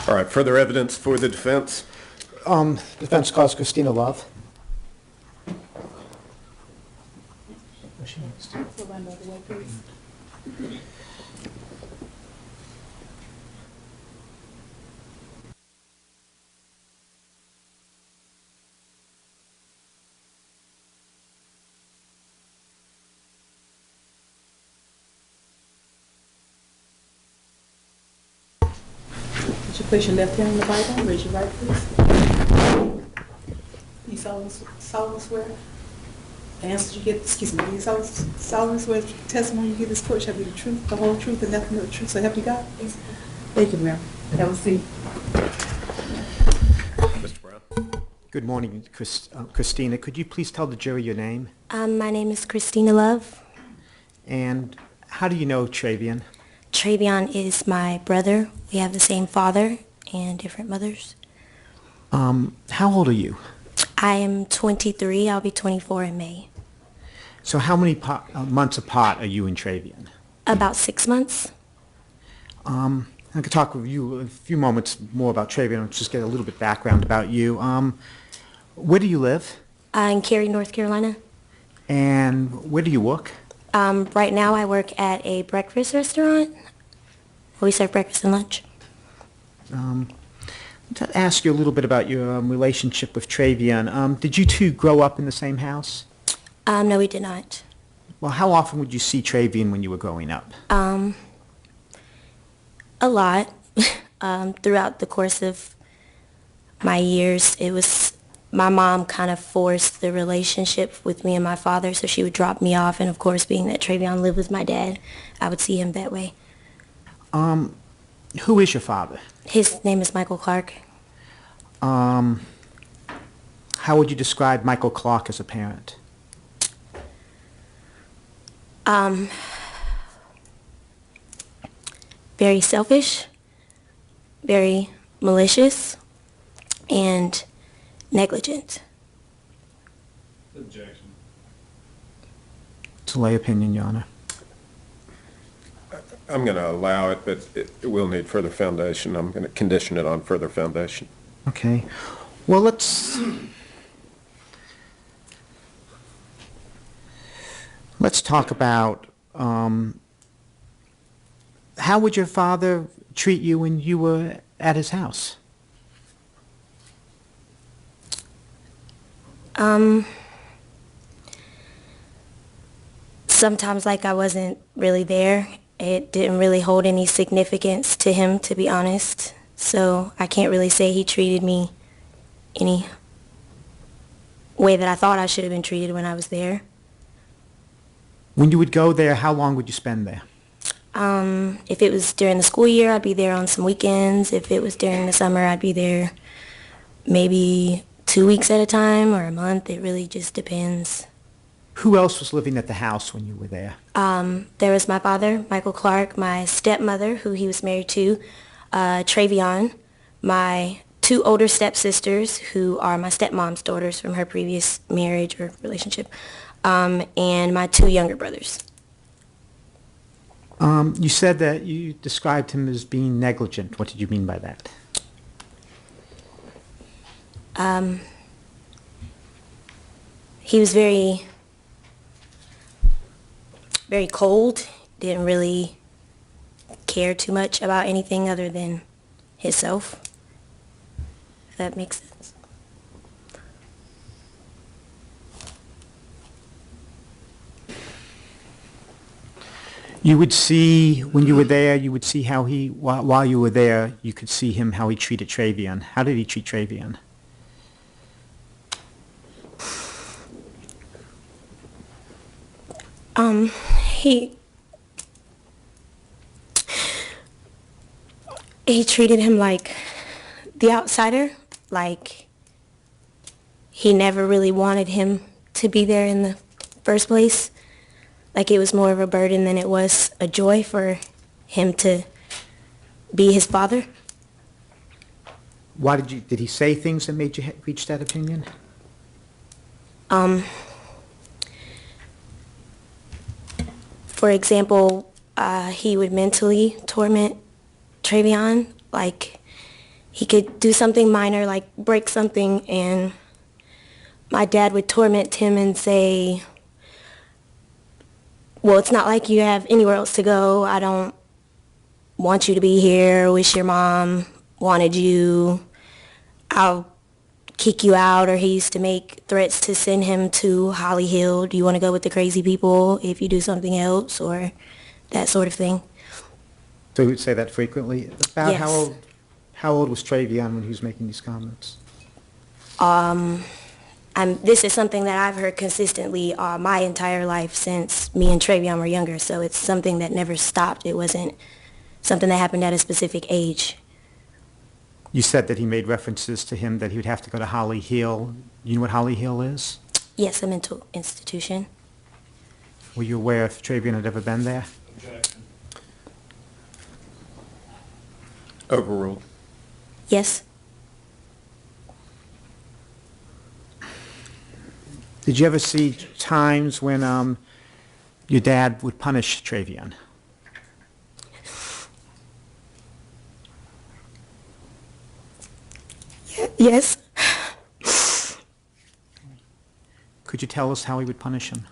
All right, further evidence for the defense? Defense calls Christina Love. Would you place your left hand on the Bible, raise your right, please. You solemnly swear the answers you get, you solemnly swear the testimony you give this court shall be the truth, the whole truth, and nothing but the truth, so help you God? Yes. Thank you, ma'am. Have a seat. Mr. Brown? Good morning, Christina. Could you please tell the jury your name? My name is Christina Love. And how do you know Travion? Travion is my brother. We have the same father and different mothers. How old are you? I am 23. I'll be 24 in May. So how many months apart are you and Travion? About 6 months. I could talk with you a few moments more about Travion, just get a little bit background about you. Where do you live? In Cary, North Carolina. And where do you work? Right now I work at a breakfast restaurant where we serve breakfast and lunch. To ask you a little bit about your relationship with Travion. Did you two grow up in the same house? No, we did not. Well, how often would you see Travion when you were growing up? A lot. Throughout the course of my years, it was my mom kind of forced the relationship with me and my father, so she would drop me off, and of course, being that Travion lived with my dad, I would see him that way. Who is your father? His name is Michael Clark. How would you describe Michael Clark as a parent? Very selfish, very malicious, and negligent. Objection. It's a lay opinion, Your Honor. I'm going to allow it, but it will need further foundation. I'm going to condition it on further foundation. Okay. Well, let's talk about how would your father treat you when you were at his house? Sometimes like I wasn't really there. It didn't really hold any significance to him, to be honest. So I can't really say he treated me any way that I thought I should have been treated when I was there. When you would go there, how long would you spend there? If it was during the school year, I'd be there on some weekends. If it was during the summer, I'd be there maybe 2 weeks at a time or a month. It really just depends. Who else was living at the house when you were there? There was my father, Michael Clark, my stepmother, who he was married to, Travion, my 2 older stepsisters, who are my stepmom's daughters from her previous marriage or relationship, and my 2 younger brothers. You said that you described him as being negligent. What did you mean by that? He was very cold, didn't really care too much about anything other than himself, if that makes sense. You would see, when you were there, you would see how he, while you were there, you could see him, how he treated Travion. How did he treat Travion? He treated him like the outsider, like he never really wanted him to be there in the first place. Like it was more of a burden than it was a joy for him to be his father. Why did he say things that made you reach that opinion? For example, he would mentally torment Travion. Like he could do something minor, like break something, and my dad would torment him and say, well, it's not like you have anywhere else to go. I don't want you to be here. Wish your mom wanted you. I'll kick you out. Or he used to make threats to send him to Holly Hill. Do you want to go with the crazy people if you do something else, or that sort of thing? So he would say that frequently? About Yes. how old was Travion when he was making these comments? This is something that I've heard consistently my entire life since me and Travion were younger, so it's something that never stopped. It wasn't something that happened at a specific age. You said that he made references to him that he would have to go to Holly Hill. You know what Holly Hill is? Yes, a mental institution. Were you aware if Travion had ever been there? Overruled. Yes. Did you ever see times when your dad would punish Travion? Yes. Could you tell us how he would punish him?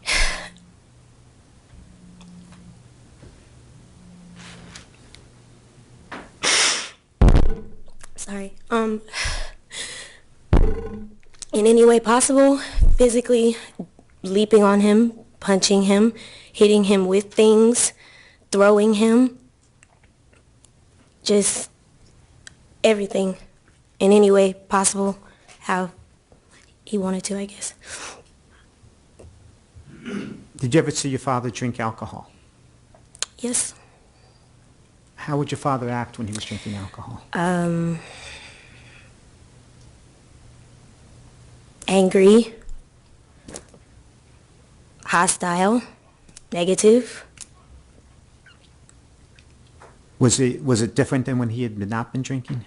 Sorry. In any way possible, physically leaping on him, punching him, hitting him with things, throwing him, just everything in any way possible, how he wanted to, I guess. Did you ever see your father drink alcohol? Yes. How would your father act when he was drinking alcohol? Angry, hostile, negative. Was it different than when he had not been drinking?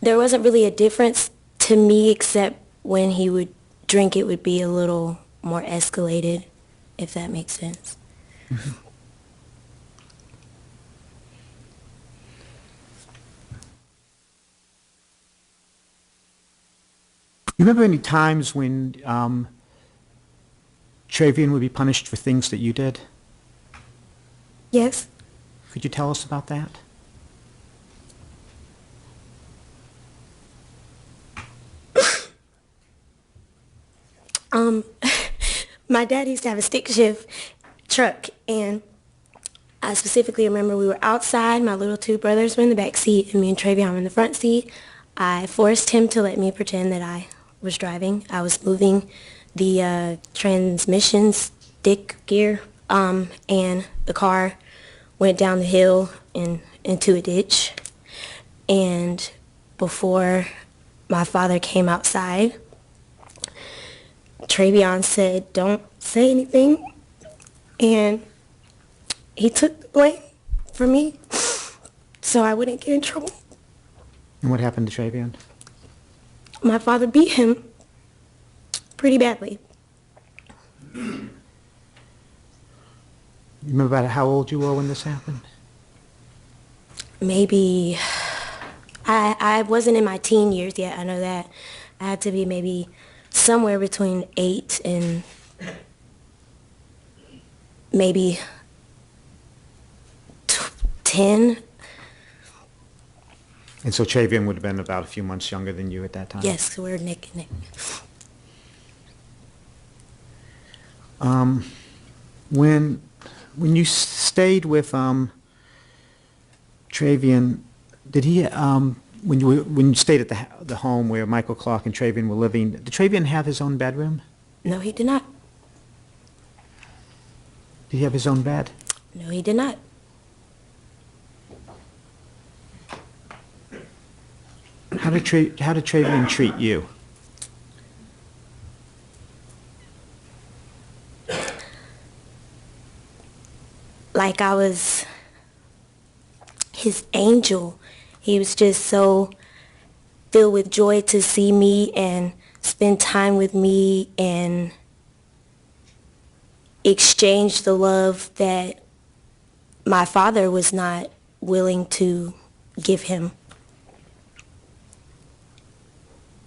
There wasn't really a difference to me, except when he would drink, it would be a little more escalated, if that makes sense. Mm-hmm. You remember any times when Travion would be punished for things that you did? Yes. Could you tell us about that? My dad used to have a stick shift truck, and I specifically remember we were outside. My little two brothers were in the back seat, and me and Travion were in the front seat. I forced him to let me pretend that I was driving. I was moving the transmission stick gear, and the car went down the hill and into a ditch. And before my father came outside, Travion said, "Don't say anything," and he took the blame for me so I wouldn't get in trouble. And what happened to Travion? My father beat him pretty badly. You remember about how old you were when this happened? Maybe, I wasn't in my teen years yet, I know that. I had to be maybe somewhere between 8 and maybe 10. And so Travion would have been about a few months younger than you at that time? Yes, we're neck and neck. When you stayed with Travion, did he when you stayed at the home where Michael Clark and Travion were living, did Travion have his own bedroom? No, he did not. Did he have his own bed? No, he did not. How did Travion treat you? Like I was his angel. He was just so filled with joy to see me and spend time with me and exchange the love that my father was not willing to give him.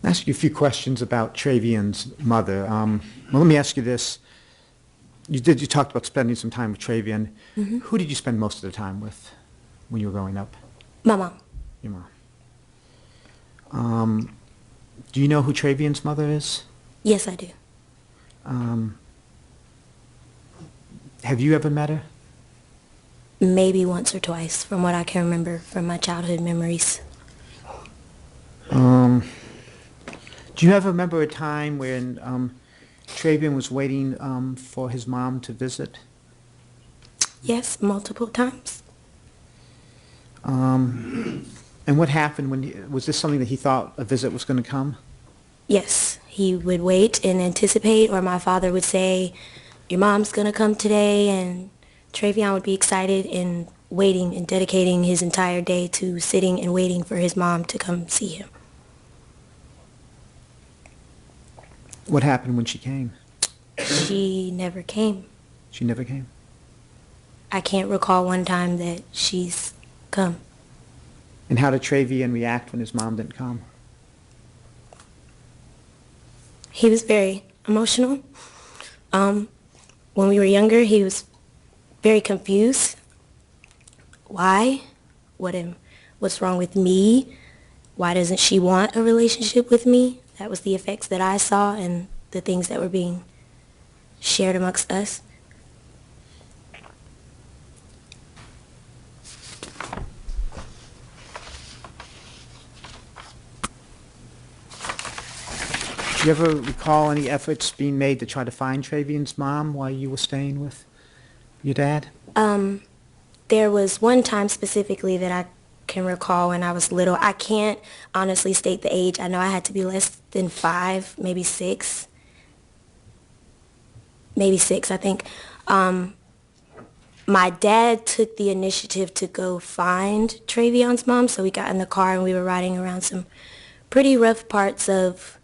I'll ask you a few questions about Travion's mother. Well, let me ask you this. You talked about spending some time with Travion. Mm-hmm. Who did you spend most of the time with when you were growing up? My mom. Your mom. Do you know who Travion's mother is? Yes, I do. Have you ever met her? Maybe once or twice, from what I can remember from my childhood memories. Do you ever remember a time when Travion was waiting for his mom to visit? Yes, multiple times. And what happened when was this something that he thought a visit was going to come? Yes, he would wait and anticipate, or my father would say, your mom's going to come today, and Travion would be excited and waiting and dedicating his entire day to sitting and waiting for his mom to come see him. What happened when she came? She never came. She never came? I can't recall one time that she's come. And how did Travion react when his mom didn't come? He was very emotional. When we were younger, he was very confused. Why? What's wrong with me? Why doesn't she want a relationship with me? That was the effects that I saw and the things that were being shared amongst us. Do you ever recall any efforts being made to try to find Travion's mom while you were staying with your dad? There was one time specifically that I can recall when I was little. I can't honestly state the age. I know I had to be less than 5, maybe 6. Maybe 6, I think. My dad took the initiative to go find Travion's mom, so we got in the car and we were riding around some pretty rough parts of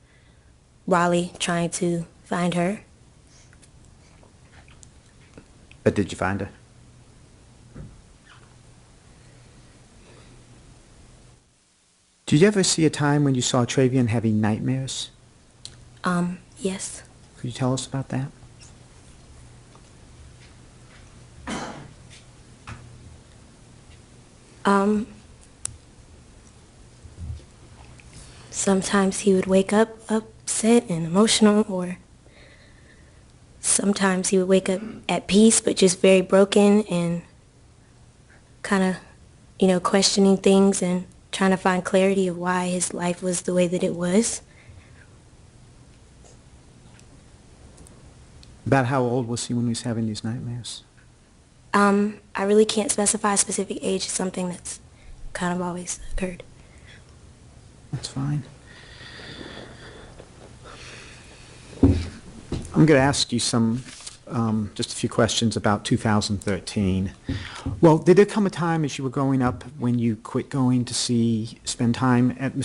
Raleigh trying to find her. But did you find her? Did you ever see a time when you saw Travion having nightmares? Yes. Could you tell us about that? Sometimes he would wake up upset and emotional, or sometimes he would wake up at peace but just very broken and kind of, questioning things and trying to find clarity of why his life was the way that it was. About how old was he when he was having these nightmares? I really can't specify a specific age. It's something that's kind of always occurred. That's fine. I'm going to ask you just a few questions about 2013. Well, did there come a time as you were growing up when you quit going to spend time at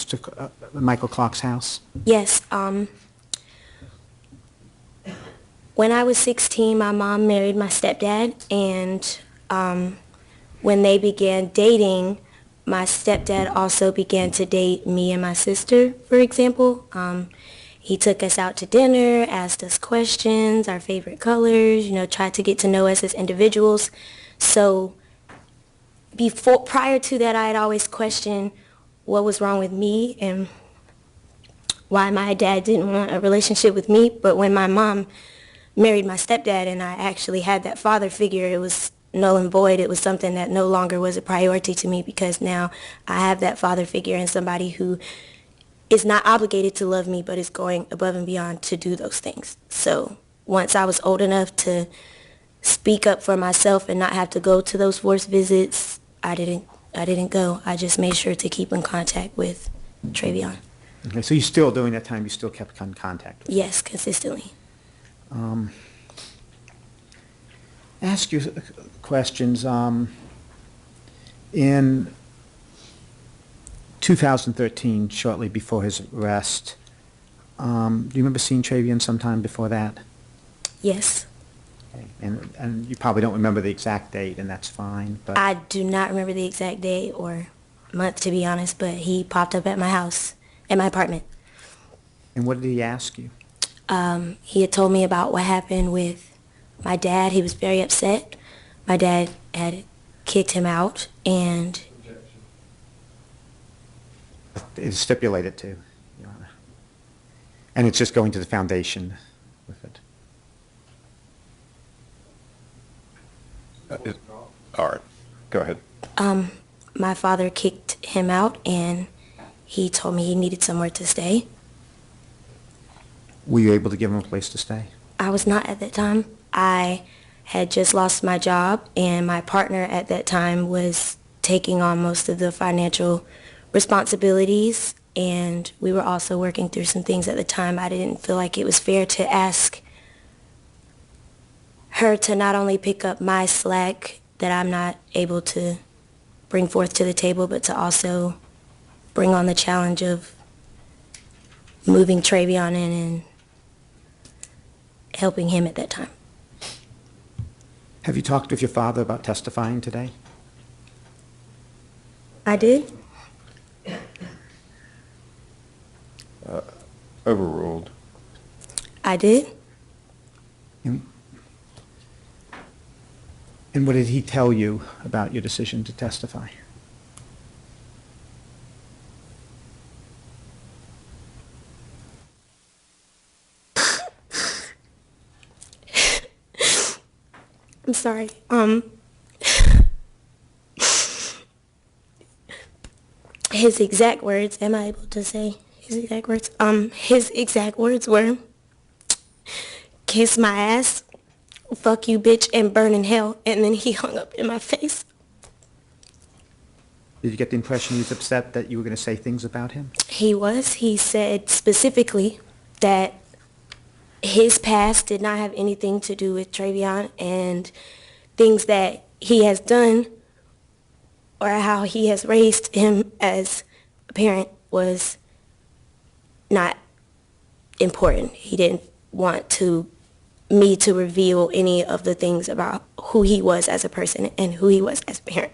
Michael Clark's house? Yes. When I was 16, my mom married my stepdad, and when they began dating, my stepdad also began to date me and my sister, for example. He took us out to dinner, asked us questions, our favorite colors, tried to get to know us as individuals. So prior to that, I had always questioned what was wrong with me and why my dad didn't want a relationship with me. But when my mom married my stepdad and I actually had that father figure, it was null and void. It was something that no longer was a priority to me, because now I have that father figure and somebody who is not obligated to love me but is going above and beyond to do those things. So once I was old enough to speak up for myself and not have to go to those forced visits, I didn't go. I just made sure to keep in contact with Travion. Okay, so you still, during that time, you still kept in contact with him? Yes, consistently. Ask you questions. In 2013, shortly before his arrest, do you remember seeing Travion sometime before that? Yes. Okay. And you probably don't remember the exact date, and that's fine, but... I do not remember the exact day or month, to be honest, but he popped up at my house, at my apartment. And what did he ask you? He had told me about what happened with my dad. He was very upset. My dad had kicked him out, and... It's stipulated to, Your Honor. And it's just going to the foundation with it. All right, go ahead. My father kicked him out, and he told me he needed somewhere to stay. Were you able to give him a place to stay? I was not at that time. I had just lost my job, and my partner at that time was taking on most of the financial responsibilities, and we were also working through some things at the time. I didn't feel like it was fair to ask her to not only pick up my slack that I'm not able to bring forth to the table, but to also bring on the challenge of moving Travion in and helping him at that time. Have you talked with your father about testifying today? I did. Overruled. I did. And what did he tell you about your decision to testify? I'm sorry. His exact words, am I able to say his exact words? His exact words were, "Kiss my ass, fuck you, bitch, and burn in hell," and then he hung up in my face. Did you get the impression he was upset that you were going to say things about him? He was. He said specifically that his past did not have anything to do with Travion, and things that he has done or how he has raised him as a parent was not important. He didn't want me to reveal any of the things about who he was as a person and who he was as a parent.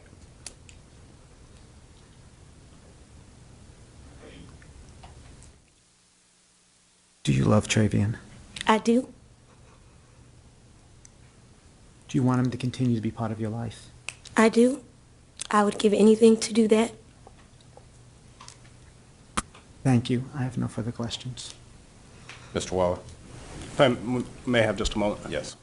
Do you love Travion? I do. Do you want him to continue to be part of your life? I do. I would give anything to do that. Thank you. I have no further questions. Mr. Waller? If I may have just a moment. Yes.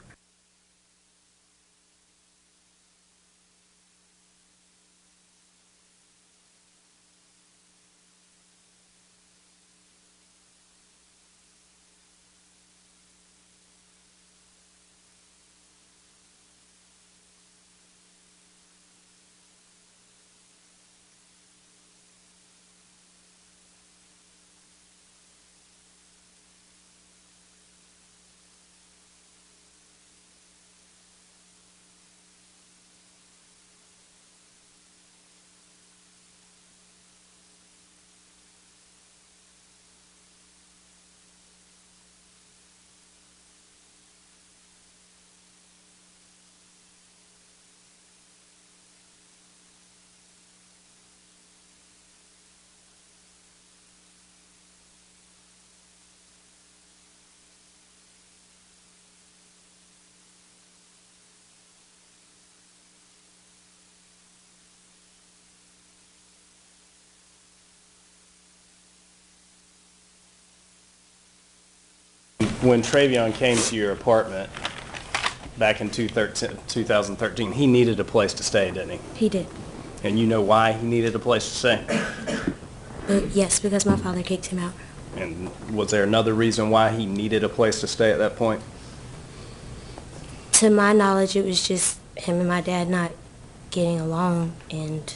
When Travion came to your apartment back in 2013, he needed a place to stay, didn't he? He did. And you know why he needed a place to stay? Yes, because my father kicked him out. And was there another reason why he needed a place to stay at that point? To my knowledge, it was just him and my dad not getting along, and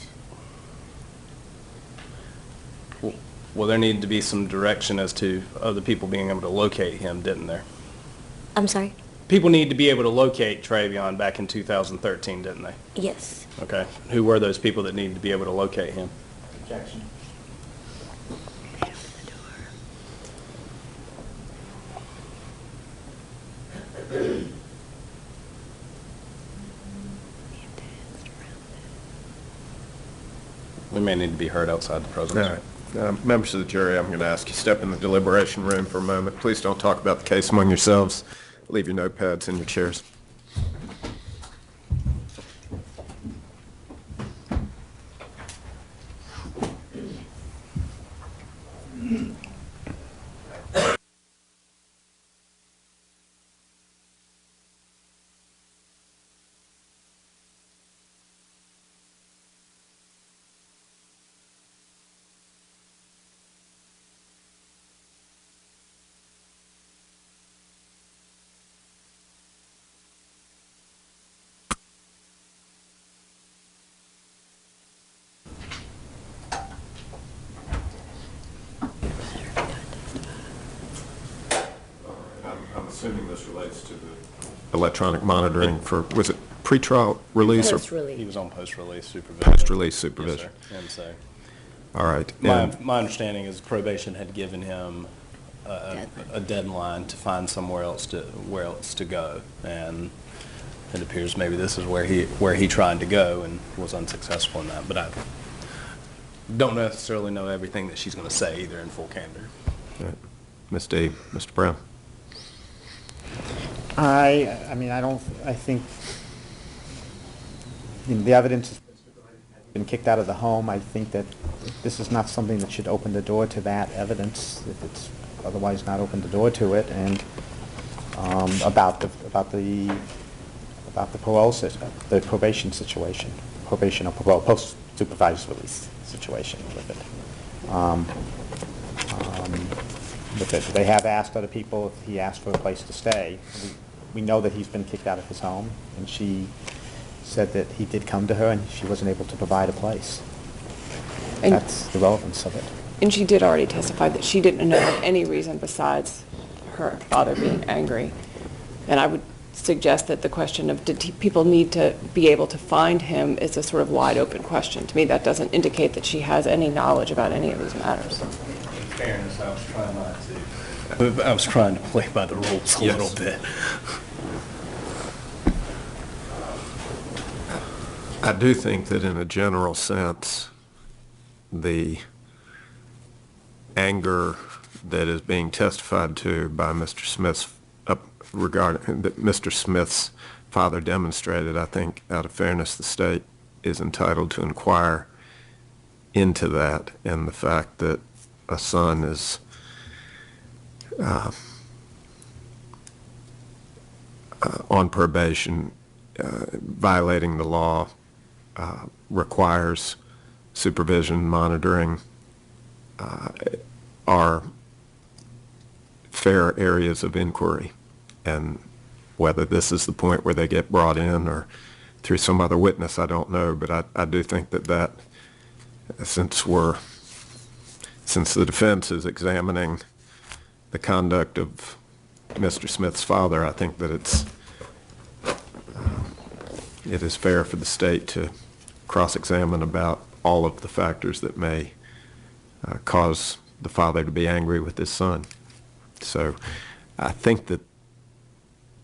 Well, there needed to be some direction as to other people being able to locate him, didn't there? I'm sorry? People needed to be able to locate Travion back in 2013, didn't they? Yes. Okay. Who were those people that needed to be able to locate him? Objection. We may need to be heard outside the presence. All right. Members of the jury, I'm going to ask you to step in the deliberation room for a moment. Please don't talk about the case among yourselves. Leave your notepads in your chairs. I'm assuming this relates to the electronic monitoring for, was it pretrial release or He was on post-release supervision. post-release supervision? Yes, sir. And so All right. And my understanding is probation had given him a deadline to find somewhere else to go, and it appears maybe this is where he tried to go and was unsuccessful in that. But I don't necessarily know everything that she's going to say either in full candor. Right. Ms. D, Mr. Brown. I mean, I think the evidence has been kicked out of the home. I think that this is not something that should open the door to that evidence, if it's otherwise not opened the door to it. And about the parole, the probation situation, probation or parole, post-supervised release situation with it. They have asked other people if he asked for a place to stay. We know that he's been kicked out of his home, and she said that he did come to her and she wasn't able to provide a place. And that's the relevance of it. And she did already testify that she didn't know of any reason besides her father being angry. And I would suggest that the question of did people need to be able to find him is a sort of wide open question. To me, that doesn't indicate that she has any knowledge about any of these matters. In fairness, I was trying to play by the rules a little bit. I do think that in a general sense, the anger that is being testified to by Mr. Smith's regarding that Mr. Smith's father demonstrated, I think, out of fairness, the state is entitled to inquire into that, and the fact that a son is on probation, violating the law, requires supervision, monitoring, are fair areas of inquiry. And whether this is the point where they get brought in or through some other witness, I don't know. But I do think that since the defense is examining the conduct of Mr. Smith's father, I think that it is fair for the state to cross-examine about all of the factors that may cause the father to be angry with his son. So I think that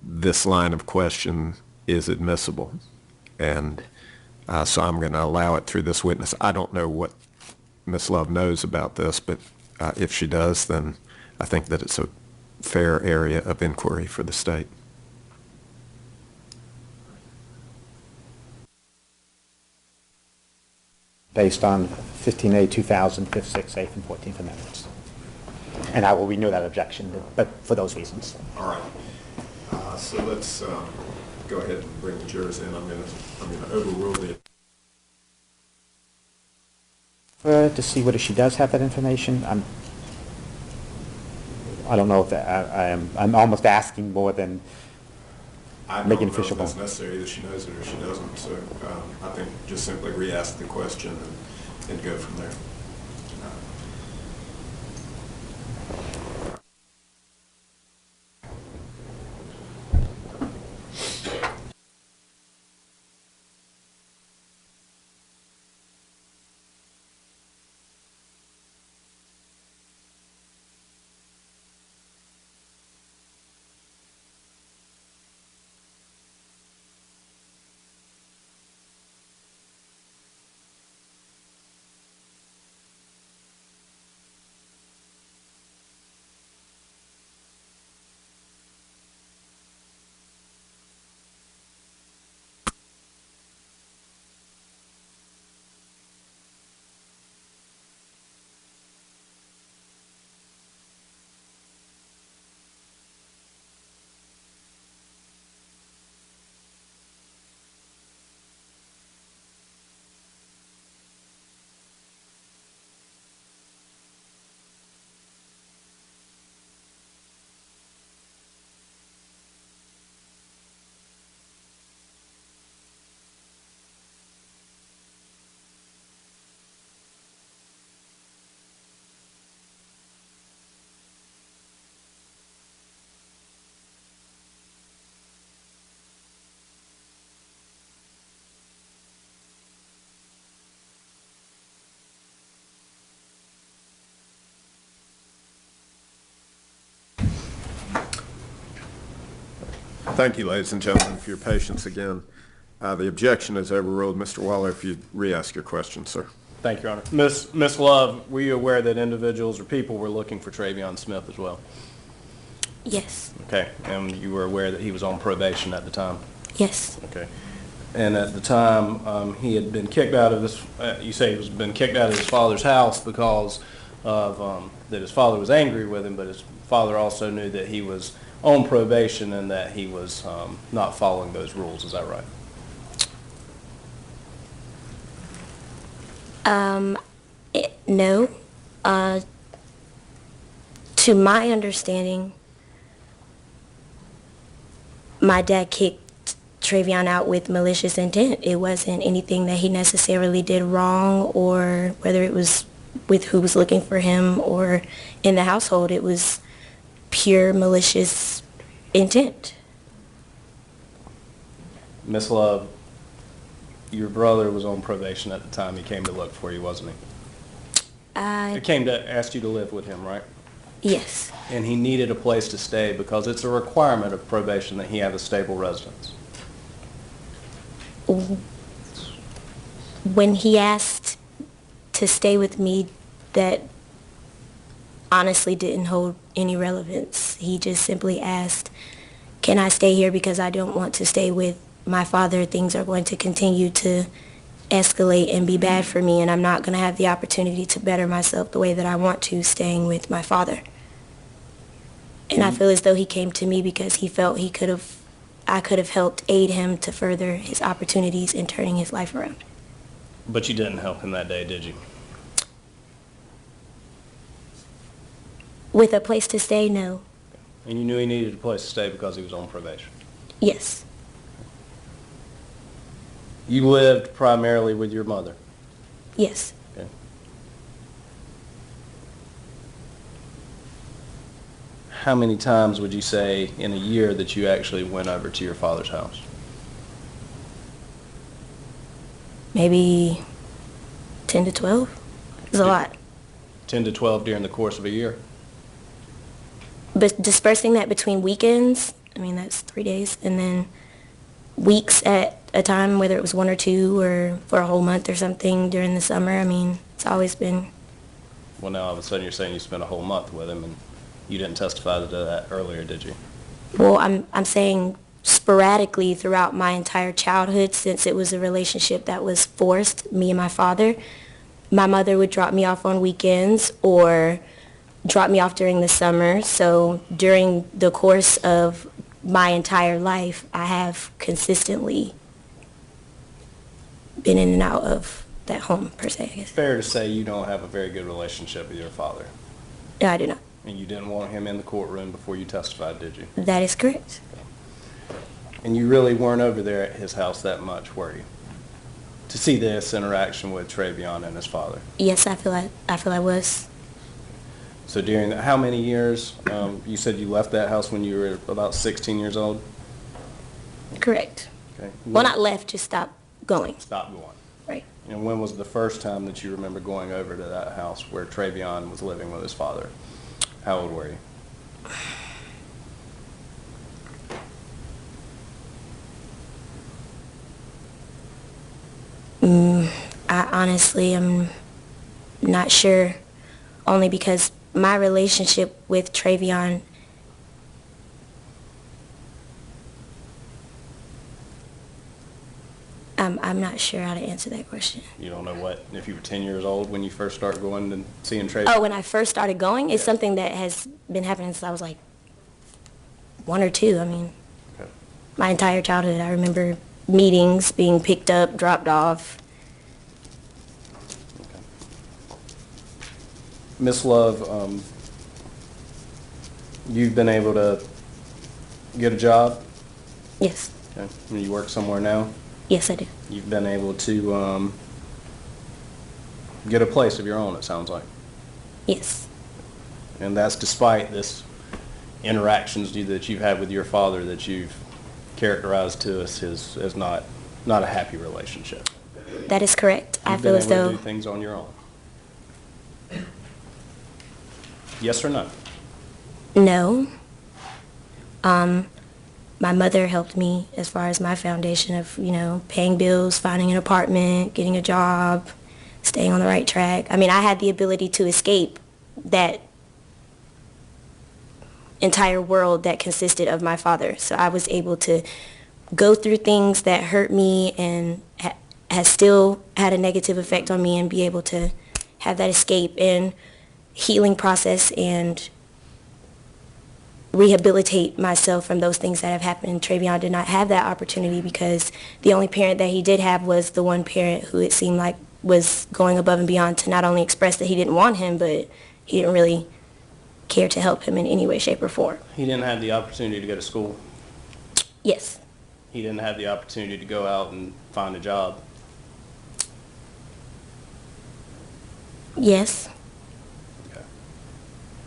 this line of question is admissible, and so I'm going to allow it through this witness. I don't know what Ms. Love knows about this, but if she does, then I think that it's a fair area of inquiry for the state. Based on 15A, 2000, 5th, 6th, 8th, and 14th Amendments. And I will renew that objection, but for those reasons. All right. So let's go ahead and bring the jurors in. I'm going to overrule the... To see whether she does have that information. I don't know if I'm almost asking more than making official. I don't know if that's necessary, either she knows it or she doesn't. So I think just simply re-ask the question and go from there. Thank you, ladies and gentlemen, for your patience again. The objection is overruled. Mr. Waller, if you'd re-ask your question, sir. Thank you, Your Honor. Miss Love, were you aware that individuals or people were looking for Travion Smith as well? Yes. Okay, and you were aware that he was on probation at the time? Yes. Okay. And at the time, he had been kicked out of this, you say he was been kicked out of his father's house because of, that his father was angry with him, but his father also knew that he was on probation and that he was not following those rules. Is that right? No. To my understanding, my dad kicked Travion out with malicious intent. It wasn't anything that he necessarily did wrong, or whether it was with who was looking for him or in the household. It was pure malicious intent. Miss Love, your brother was on probation at the time he came to look for you, wasn't he? He came to ask you to live with him, right? Yes. And he needed a place to stay because it's a requirement of probation that he have a stable residence. When he asked to stay with me, that honestly didn't hold any relevance. He just simply asked, can I stay here because I don't want to stay with my father? Things are going to continue to escalate and be bad for me, and I'm not going to have the opportunity to better myself the way that I want to staying with my father. And I feel as though he came to me because he felt I could have helped aid him to further his opportunities in turning his life around. But you didn't help him that day, did you? With a place to stay, no. And you knew he needed a place to stay because he was on probation? Yes. You lived primarily with your mother? Yes. Okay. How many times would you say in a year that you actually went over to your father's house? Maybe 10 to 12. It's a lot. 10 to 12 during the course of a year? But dispersing that between weekends, I mean, that's 3 days, and then weeks at a time, whether it was 1 or 2 or for a whole month or something during the summer. I mean, it's always been. Well, now all of a sudden you're saying you spent a whole month with him, and you didn't testify to that earlier, did you? Well, I'm saying sporadically throughout my entire childhood, since it was a relationship that was forced, me and my father. My mother would drop me off on weekends or drop me off during the summer. So during the course of my entire life, I have consistently been in and out of that home, per se, I guess. Fair to say you don't have a very good relationship with your father. No, I do not. And you didn't want him in the courtroom before you testified, did you? That is correct. And you really weren't over there at his house that much, were you? To see this interaction with Travion and his father? Yes, I feel I was. So during how many years? You said you left that house when you were about 16 years old? Correct. Okay. Well, not left, just stopped going. Stopped going. Right. And when was the first time that you remember going over to that house where Travion was living with his father? How old were you? I honestly am not sure, only because my relationship with Travion, I'm not sure how to answer that question. You don't know what, if you were 10 years old when you first started going and seeing Travion? Oh, when I first started going, it's something that has been happening since I was like 1 or 2. I mean, Okay. my entire childhood. I remember meetings, being picked up, dropped off. Miss Love, you've been able to get a job? Yes. Okay. And you work somewhere now? Yes, I do. You've been able to get a place of your own, it sounds like. Yes. And that's despite this interactions that you've had with your father that you've characterized to us as not a happy relationship. That is correct. I You've feel been as able to though. do things on your own. Yes or no? No. my mother helped me as far as my foundation of, paying bills, finding an apartment, getting a job, staying on the right track. I mean, I had the ability to escape that entire world that consisted of my father. So I was able to go through things that hurt me and has still had a negative effect on me, and be able to have that escape and healing process and rehabilitate myself from those things that have happened. Travion did not have that opportunity because the only parent that he did have was the one parent who it seemed like was going above and beyond to not only express that he didn't want him, but he didn't really care to help him in any way, shape, or form. He didn't have the opportunity to go to school. Yes. He didn't have the opportunity to go out and find a job. Yes. Okay.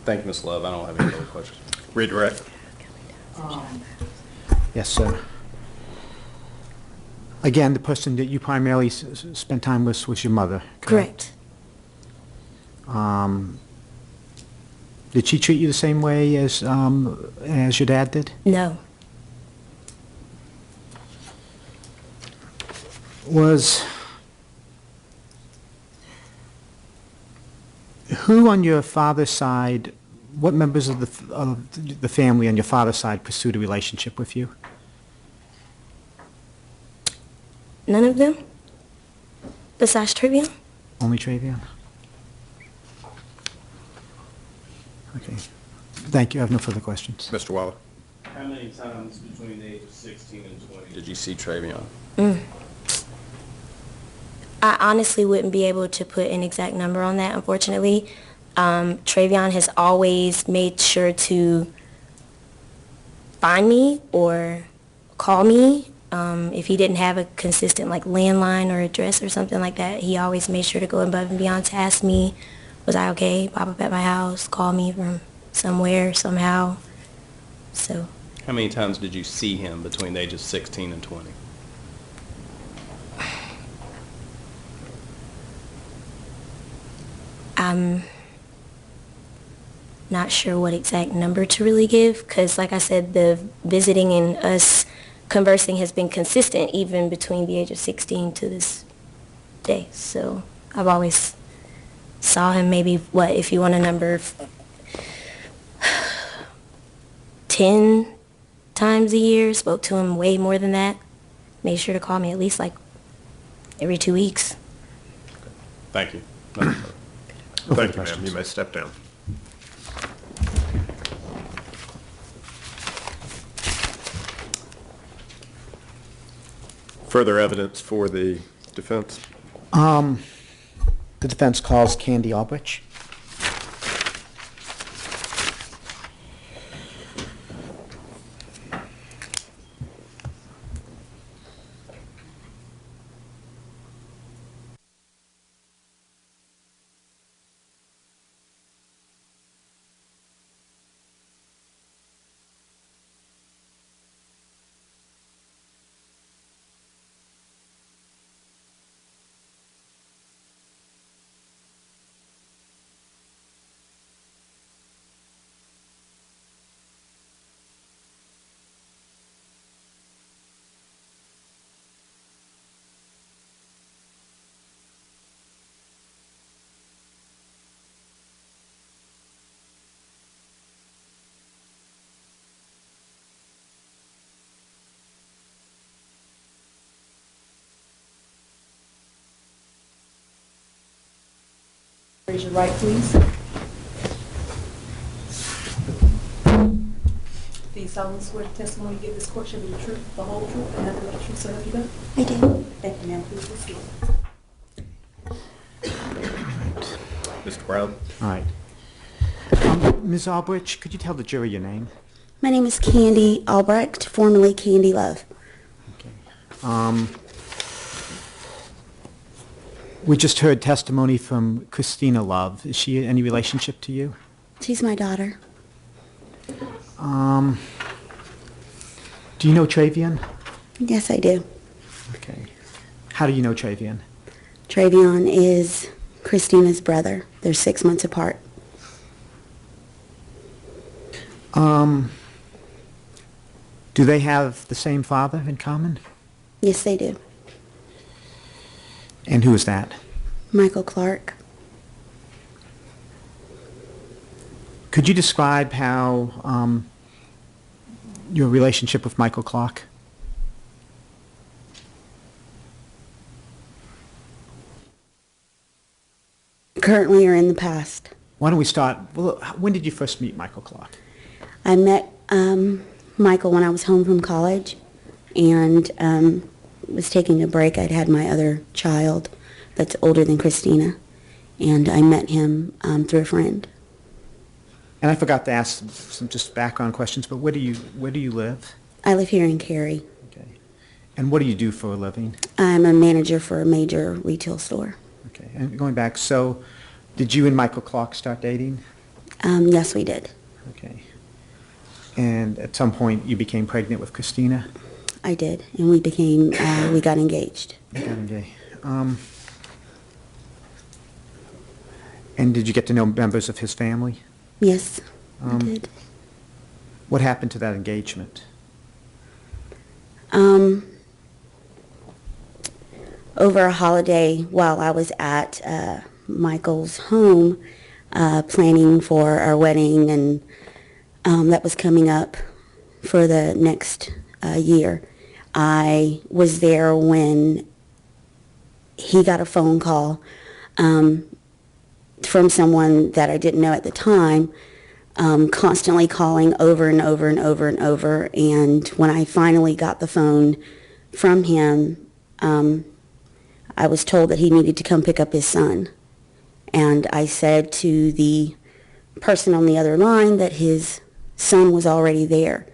Thank you, Ms. Love. I don't have any other questions. Redirect. Yes, sir. Again, the person that you primarily spent time with was your mother, correct? Correct. Did she treat you the same way as your dad did? No. Who on your father's side, what members of the family on your father's side pursued a relationship with you? None of them? Besides Travion? Only Travion? Okay. Thank you. I have no further questions. Mr. Waller. How many times between the age of 16 and 20 did you see Travion? I honestly wouldn't be able to put an exact number on that, unfortunately. Travion has always made sure to find me or call me. If he didn't have a consistent landline or address or something like that, he always made sure to go above and beyond to ask me, was I okay? Pop up at my house, call me from somewhere, somehow. So. How many times did you see him between the ages of 16 and 20? I'm not sure what exact number to really give because, like I said, the visiting and us conversing has been consistent even between the age of 16 to this day. So I've always saw him maybe, if you want a number, 10 times a year, spoke to him way more than that, made sure to call me at least every 2 weeks. Thank you. Thank you, ma'am. You may step down. Further evidence for the defense? The defense calls Candy Albrecht. Raise your right, please. Do you solemnly swear the testimony you give this court shall be the truth, the whole truth, and nothing but the truth, so help you God? I do. Thank you, ma'am. Please be seated. Mr. Brown? All right. Ms. Albrecht, could you tell the jury your name? My name is Candy Albrecht, formerly Candy Love. Okay. We just heard testimony from Christina Love. Is she any relationship to you? She's my daughter. Do you know Travion? Yes, I do. Okay. How do you know Travion? Travion is Christina's brother. They're 6 months apart. Do they have the same father in common? Yes, they do. And who is that? Michael Clark. Could you describe how your relationship with Michael Clark? Currently or in the past? Why don't we start, well, when did you first meet Michael Clark? I met Michael when I was home from college and was taking a break. I'd had my other child that's older than Christina, and I met him through a friend. And I forgot to ask some just background questions, but where do you live? I live here in Cary. Okay. And what do you do for a living? I'm a manager for a major retail store. Okay. And going back, so did you and Michael Clark start dating? Yes, we did. Okay. And at some point you became pregnant with Christina? I did, and we got engaged. You got engaged. And did you get to know members of his family? Yes, I did. What happened to that engagement? Over a holiday while I was at Michael's home planning for our wedding, and that was coming up for the next year. I was there when he got a phone call from someone that I didn't know at the time, constantly calling over and over and over and over. And when I finally got the phone from him, I was told that he needed to come pick up his son. And I said to the person on the other line that his son was already there.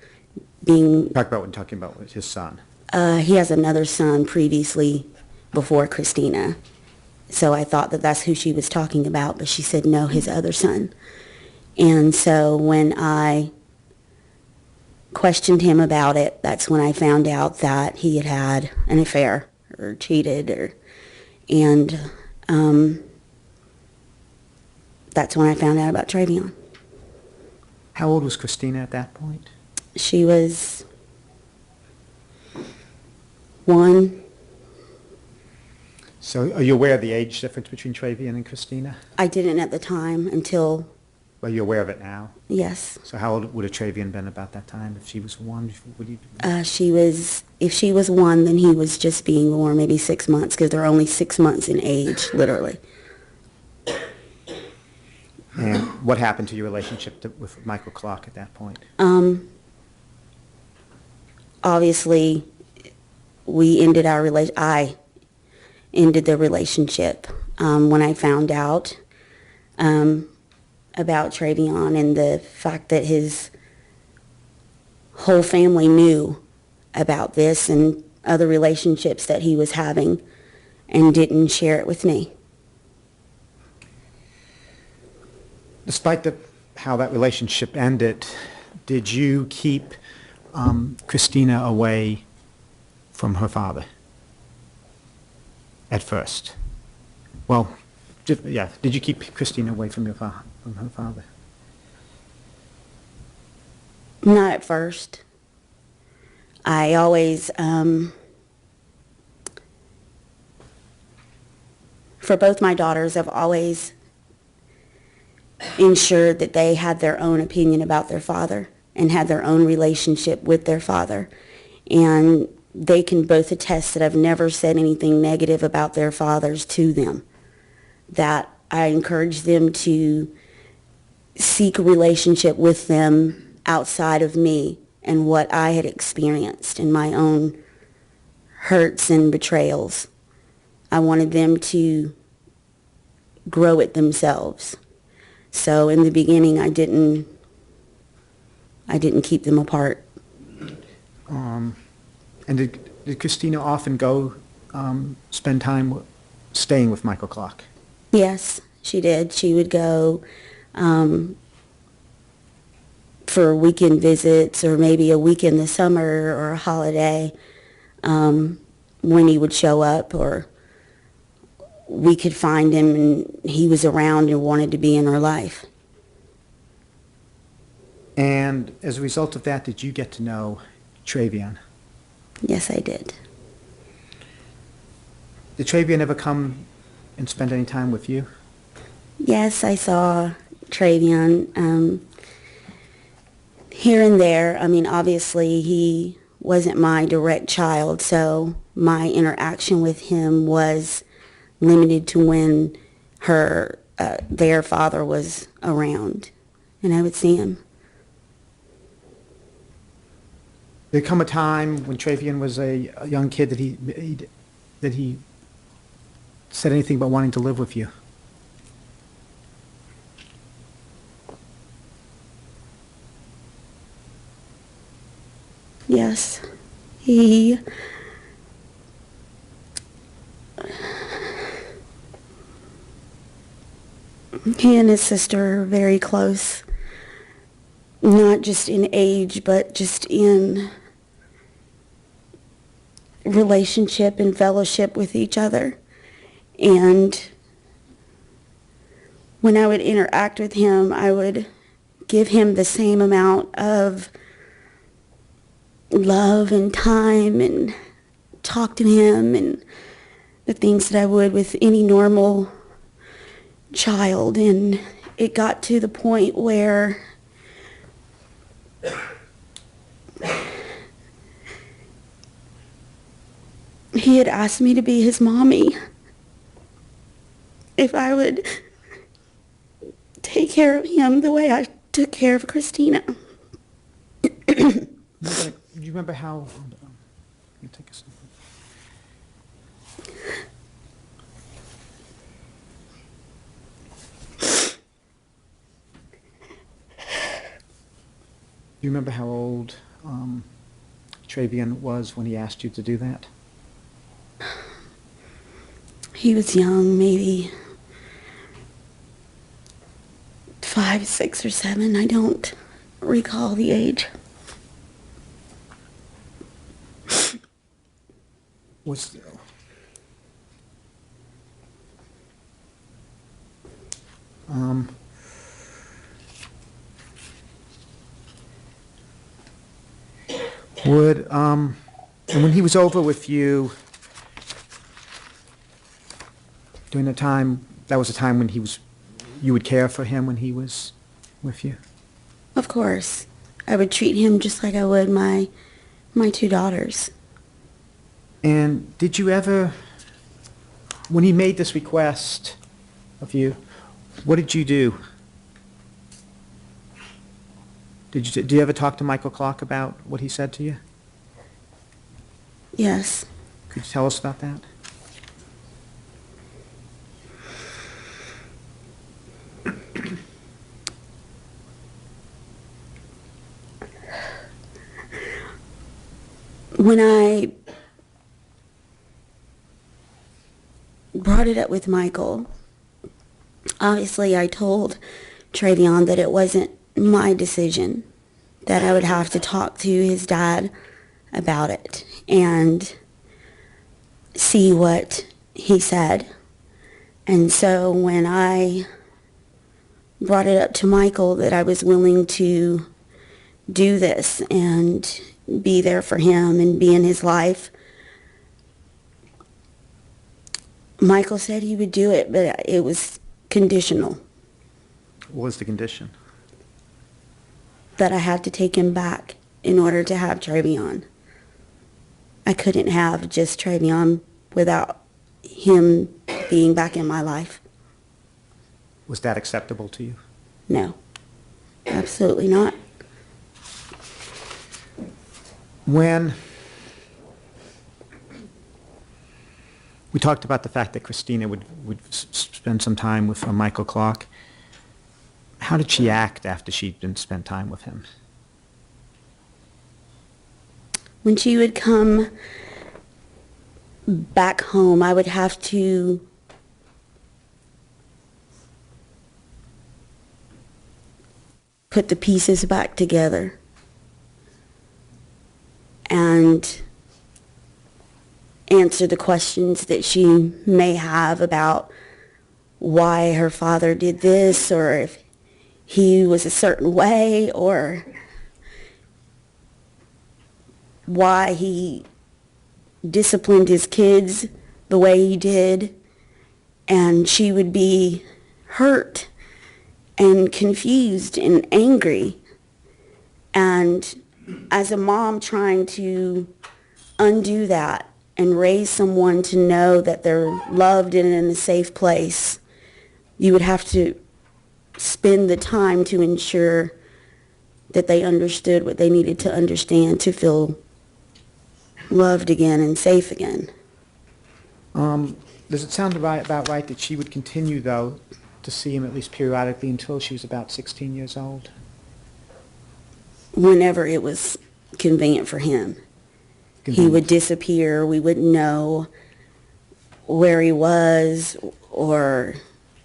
Talking about his son. He has another son previously before Christina. So I thought that that's who she was talking about, but she said, no, his other son. And so when I questioned him about it, that's when I found out that he had had an affair or cheated, and that's when I found out about Travion. How old was Christina at that point? She was 1. So are you aware of the age difference between Travion and Christina? I didn't at the time until... Well, you're aware of it now? Yes. So how old would have Travion been about that time? If she was 1, if she was 1, then he was just being born, maybe 6 months, because they're only 6 months in age, literally. And what happened to your relationship with Michael Clark at that point? Obviously, we ended our I ended the relationship when I found out about Travion and the fact that his whole family knew about this and other relationships that he was having and didn't share it with me. Despite how that relationship ended, did you keep Christina away from her father at first? Well, yeah, did you keep Christina away from her father? Not at first. I always, for both my daughters, I've always ensured that they had their own opinion about their father and had their own relationship with their father. And they can both attest that I've never said anything negative about their fathers to them. That I encourage them to seek a relationship with them outside of me and what I had experienced in my own hurts and betrayals. I wanted them to grow it themselves. So in the beginning, I didn't keep them apart. And did Christina often go spend time staying with Michael Clark? Yes, she did. She would go for weekend visits or maybe a week in the summer or a holiday when he would show up, or we could find him and he was around and wanted to be in her life. And as a result of that, did you get to know Travion? Yes, I did. Did Travion ever come and spend any time with you? Yes, I saw Travion here and there. I mean, obviously, he wasn't my direct child, so my interaction with him was limited to when their father was around, and I would see him. Did there come a time when Travion was a young kid that he said anything about wanting to live with you? Yes, he and his sister are very close, not just in age, but just in relationship and fellowship with each other. And when I would interact with him, I would give him the same amount of love and time and talk to him and the things that I would with any normal child. And it got to the point where he had asked me to be his mommy, if I would take care of him the way I took care of Christina. Do you remember how? Let me take a second. Do you remember how old Travion was when he asked you to do that? He was young, maybe 5, 6, or 7. I don't recall the age. Was and when he was over with you during the time, that was a time when you would care for him when he was with you? Of course. I would treat him just like I would my 2 daughters. And did you ever, when he made this request of you, what did you do? Did you ever talk to Michael Clark about what he said to you? Yes. Could you tell us about that? When I brought it up with Michael, obviously I told Travion that it wasn't my decision, that I would have to talk to his dad about it and see what he said. And so when I brought it up to Michael that I was willing to do this and be there for him and be in his life, Michael said he would do it, but it was conditional. What was the condition? That I had to take him back in order to have Travion. I couldn't have just Travion without him being back in my life. Was that acceptable to you? No, absolutely not. When we talked about the fact that Christina would spend some time with Michael Clark, how did she act after she'd been spent time with him? When she would come back home, I would have to put the pieces back together and answer the questions that she may have about why her father did this, or if he was a certain way, or why he disciplined his kids the way he did, and she would be hurt and confused and angry. And as a mom trying to undo that and raise someone to know that they're loved and in a safe place, you would have to spend the time to ensure that they understood what they needed to understand to feel loved again and safe again. Does it sound about right that she would continue, though, to see him at least periodically until she was about 16 years old? Whenever it was convenient for him. He would disappear. We wouldn't know where he was, or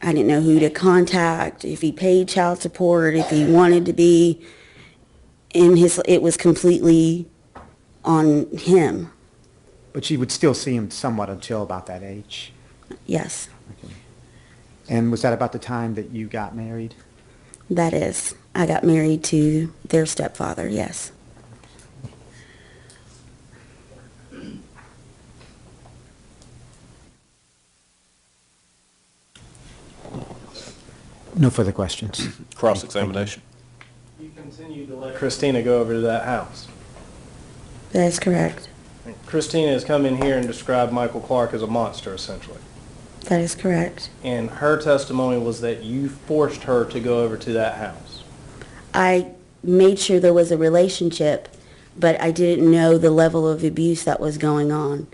I didn't know who to contact, if he paid child support, if he wanted to be in his, it was completely on him. But she would still see him somewhat until about that age? Yes, Okay. And was that about the time that you got married? that is. I got married to their stepfather, yes. No further questions. Cross-examination. You continue to let Christina go over to that house. That is correct. Christina has come in here and described Michael Clark as a monster, essentially. That is correct. And her testimony was that you forced her to go over to that house. I made sure there was a relationship, but I didn't know the level of abuse that was going on.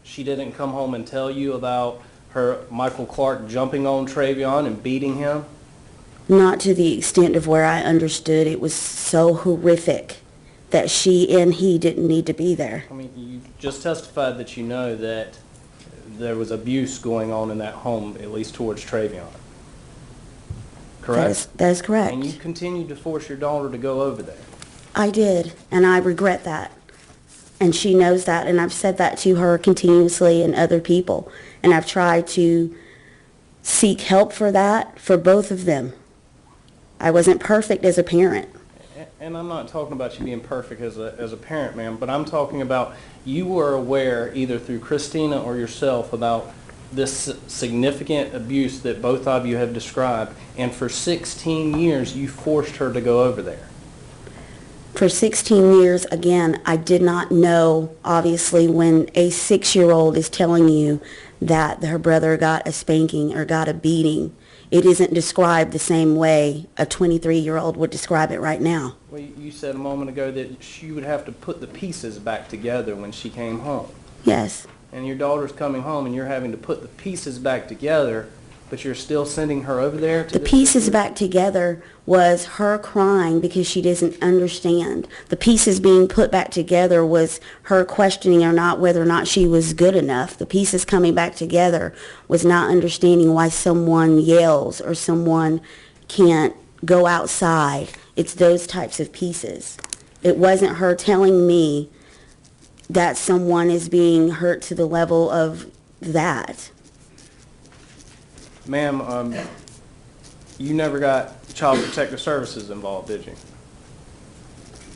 She didn't come home and tell you about her Michael Clark jumping on Travion and beating him? Not to the extent of where I understood it was so horrific that she and he didn't need to be there. I mean, you just testified that you know that there was abuse going on in that home, at least towards Travion. Correct? That is correct. And you continued to force your daughter to go over there. I did, and I regret that. And she knows that, and I've said that to her continuously and other people. And I've tried to seek help for that for both of them. I wasn't perfect as a parent. And I'm not talking about you being perfect as a parent, ma'am, but I'm talking about you were aware, either through Christina or yourself, about this significant abuse that both of you have described, and for 16 years you forced her to go over there. For 16 years, again, I did not know, obviously, when a 6-year-old is telling you that her brother got a spanking or got a beating, it isn't described the same way a 23-year-old would describe it right now. Well, you said a moment ago that she would have to put the pieces back together when she came home. Yes. And your daughter's coming home and you're having to put the pieces back together, but you're still sending her over there to The pieces back together was her crying because she doesn't understand. The pieces being put back together was her questioning or not whether or not she was good enough. The pieces coming back together was not understanding why someone yells or someone can't go outside. It's those types of pieces. It wasn't her telling me that someone is being hurt to the level of that. Ma'am, you never got Child Protective Services involved, did you?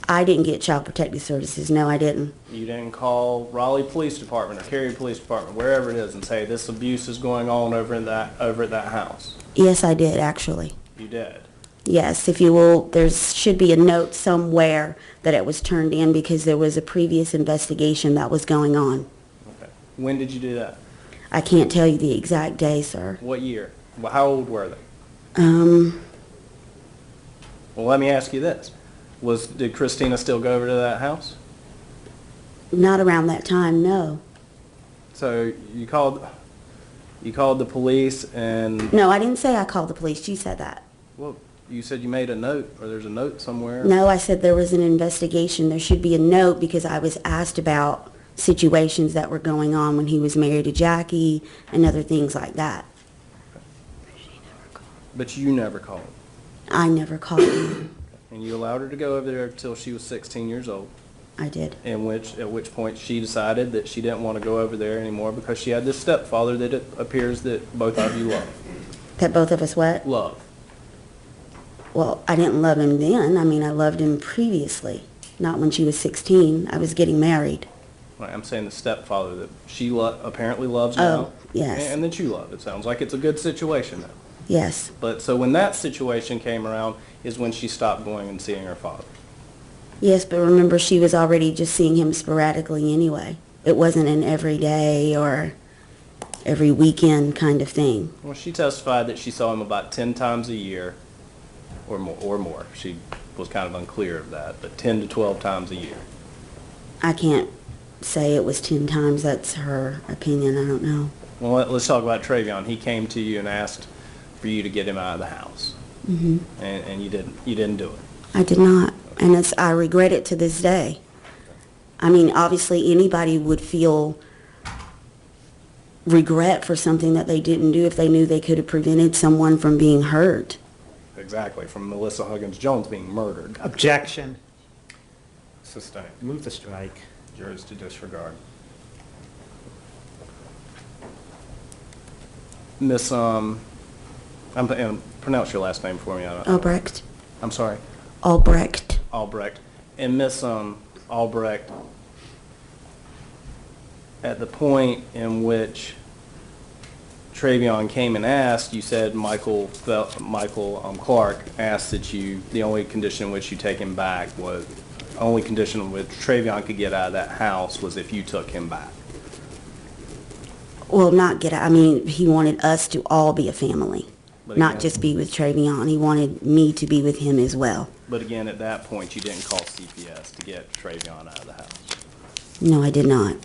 I didn't get Child Protective Services. No, I didn't. You didn't call Raleigh Police Department or Cary Police Department, wherever it is, and say this abuse is going on over at that house? Yes, I did, actually. You did? Yes, if you will, there should be a note somewhere that it was turned in because there was a previous investigation that was going on. Okay. When did you do that? I can't tell you the exact day, sir. What year? Well, how old were they? Well, let me ask you this. Did Christina still go over to that house? Not around that time, no. So you called the police and... No, I didn't say I called the police. She said that. Well, you said you made a note, or there's a note somewhere. No, I said there was an investigation. There should be a note because I was asked about situations that were going on when he was married to Jackie and other things like that. But you never called. I never called him. And you allowed her to go over there until she was 16 years old. I did. At which point she decided that she didn't want to go over there anymore because she had this stepfather that it appears that both of you love. That both of us what? Love. Well, I didn't love him then. I mean, I loved him previously. not when she was 16. I was getting married. Right, I'm saying the stepfather that she apparently loves now. Oh, yes. And that you love. It sounds like it's a good situation now. Yes. But so when that situation came around is when she stopped going and seeing her father. Yes, but remember, she was already just seeing him sporadically anyway. It wasn't an every day or every weekend kind of thing. Well, she testified that she saw him about 10 times a year or more. She was kind of unclear of that, but 10 to 12 times a year. I can't say it was 10 times. That's her opinion. I don't know. Well, let's talk about Travion. He came to you and asked for you to get him out of the house. Mm-hmm. And you didn't do it. I did not. And I regret it to this day. I mean, obviously anybody would feel regret for something that they didn't do if they knew they could have prevented someone from being hurt. Exactly, from Melissa Huggins-Jones being murdered. Objection. Sustained. Move the strike. Jurors to disregard. Miss, pronounce your last name for me. Albrecht. I'm sorry? Albrecht. Albrecht. And Miss Albrecht, at the point in which Travion came and asked, you said Michael Clark asked that the only condition in which you take him back was, only condition in which Travion could get out of that house was if you took him back. Well, not get out. I mean, he wanted us to all be a family, But not again- just be with Travion. He wanted me to be with him as well. But again, at that point, you didn't call CPS to get Travion out of the house. No, I did not.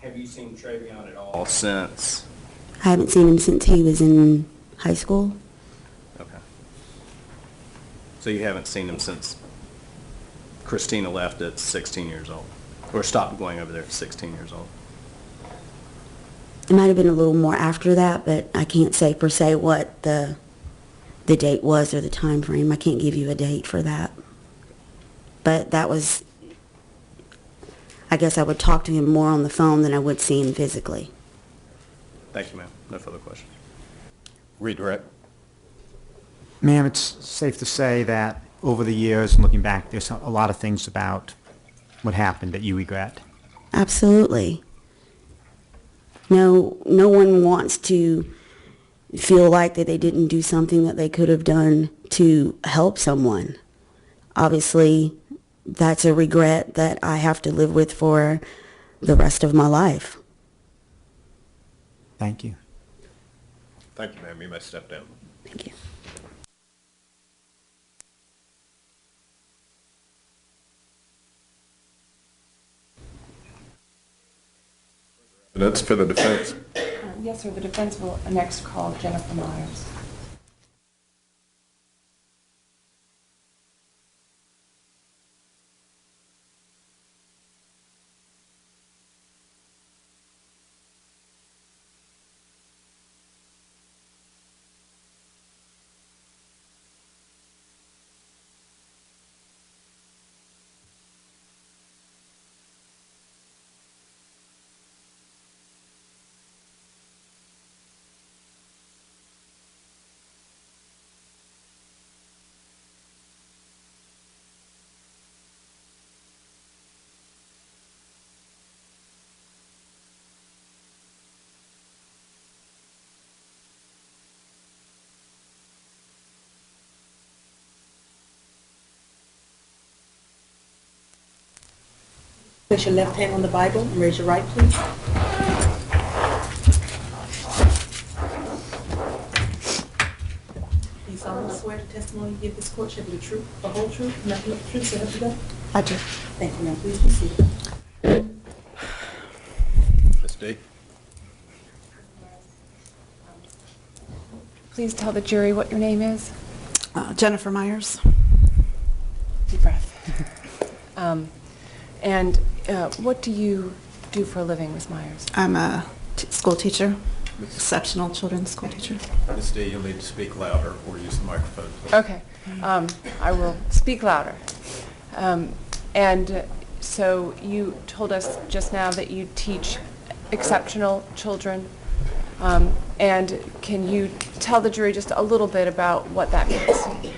Have you seen Travion at all since? I haven't seen him since he was in high school. Okay. So you haven't seen him since Christina left at 16 years old, or stopped going over there at 16 years old? It might have been a little more after that, but I can't say per se what the date was or the time frame. I can't give you a date for that. But that was, I guess I would talk to him more on the phone than I would see him physically. Thank you, ma'am. No further questions. Redirect. Ma'am, it's safe to say that over the years, looking back, there's a lot of things about what happened that you regret. Absolutely. No one wants to feel like that they didn't do something that they could have done to help someone. Obviously, that's a regret that I have to live with for the rest of my life. Thank you. Thank you, ma'am. You may step down. Thank you. That's for the defense. Yes, sir. The defense will next call Jennifer Myers. Place your left hand on the Bible and raise your right, please. Do you solemnly swear the testimony you give this court shall be the truth, the whole truth, and nothing but the truth, so help you God? I do. Thank you, ma'am. Please be seated. Ms. D. Please tell the jury what your name is. Jennifer Myers. Deep breath. And what do you do for a living, Ms. Myers? I'm a school teacher, exceptional children's school teacher. Ms. D, you'll need to speak louder or use the microphone. Okay. I will speak louder. And so you told us just now that you teach exceptional children. And can you tell the jury just a little bit about what that means?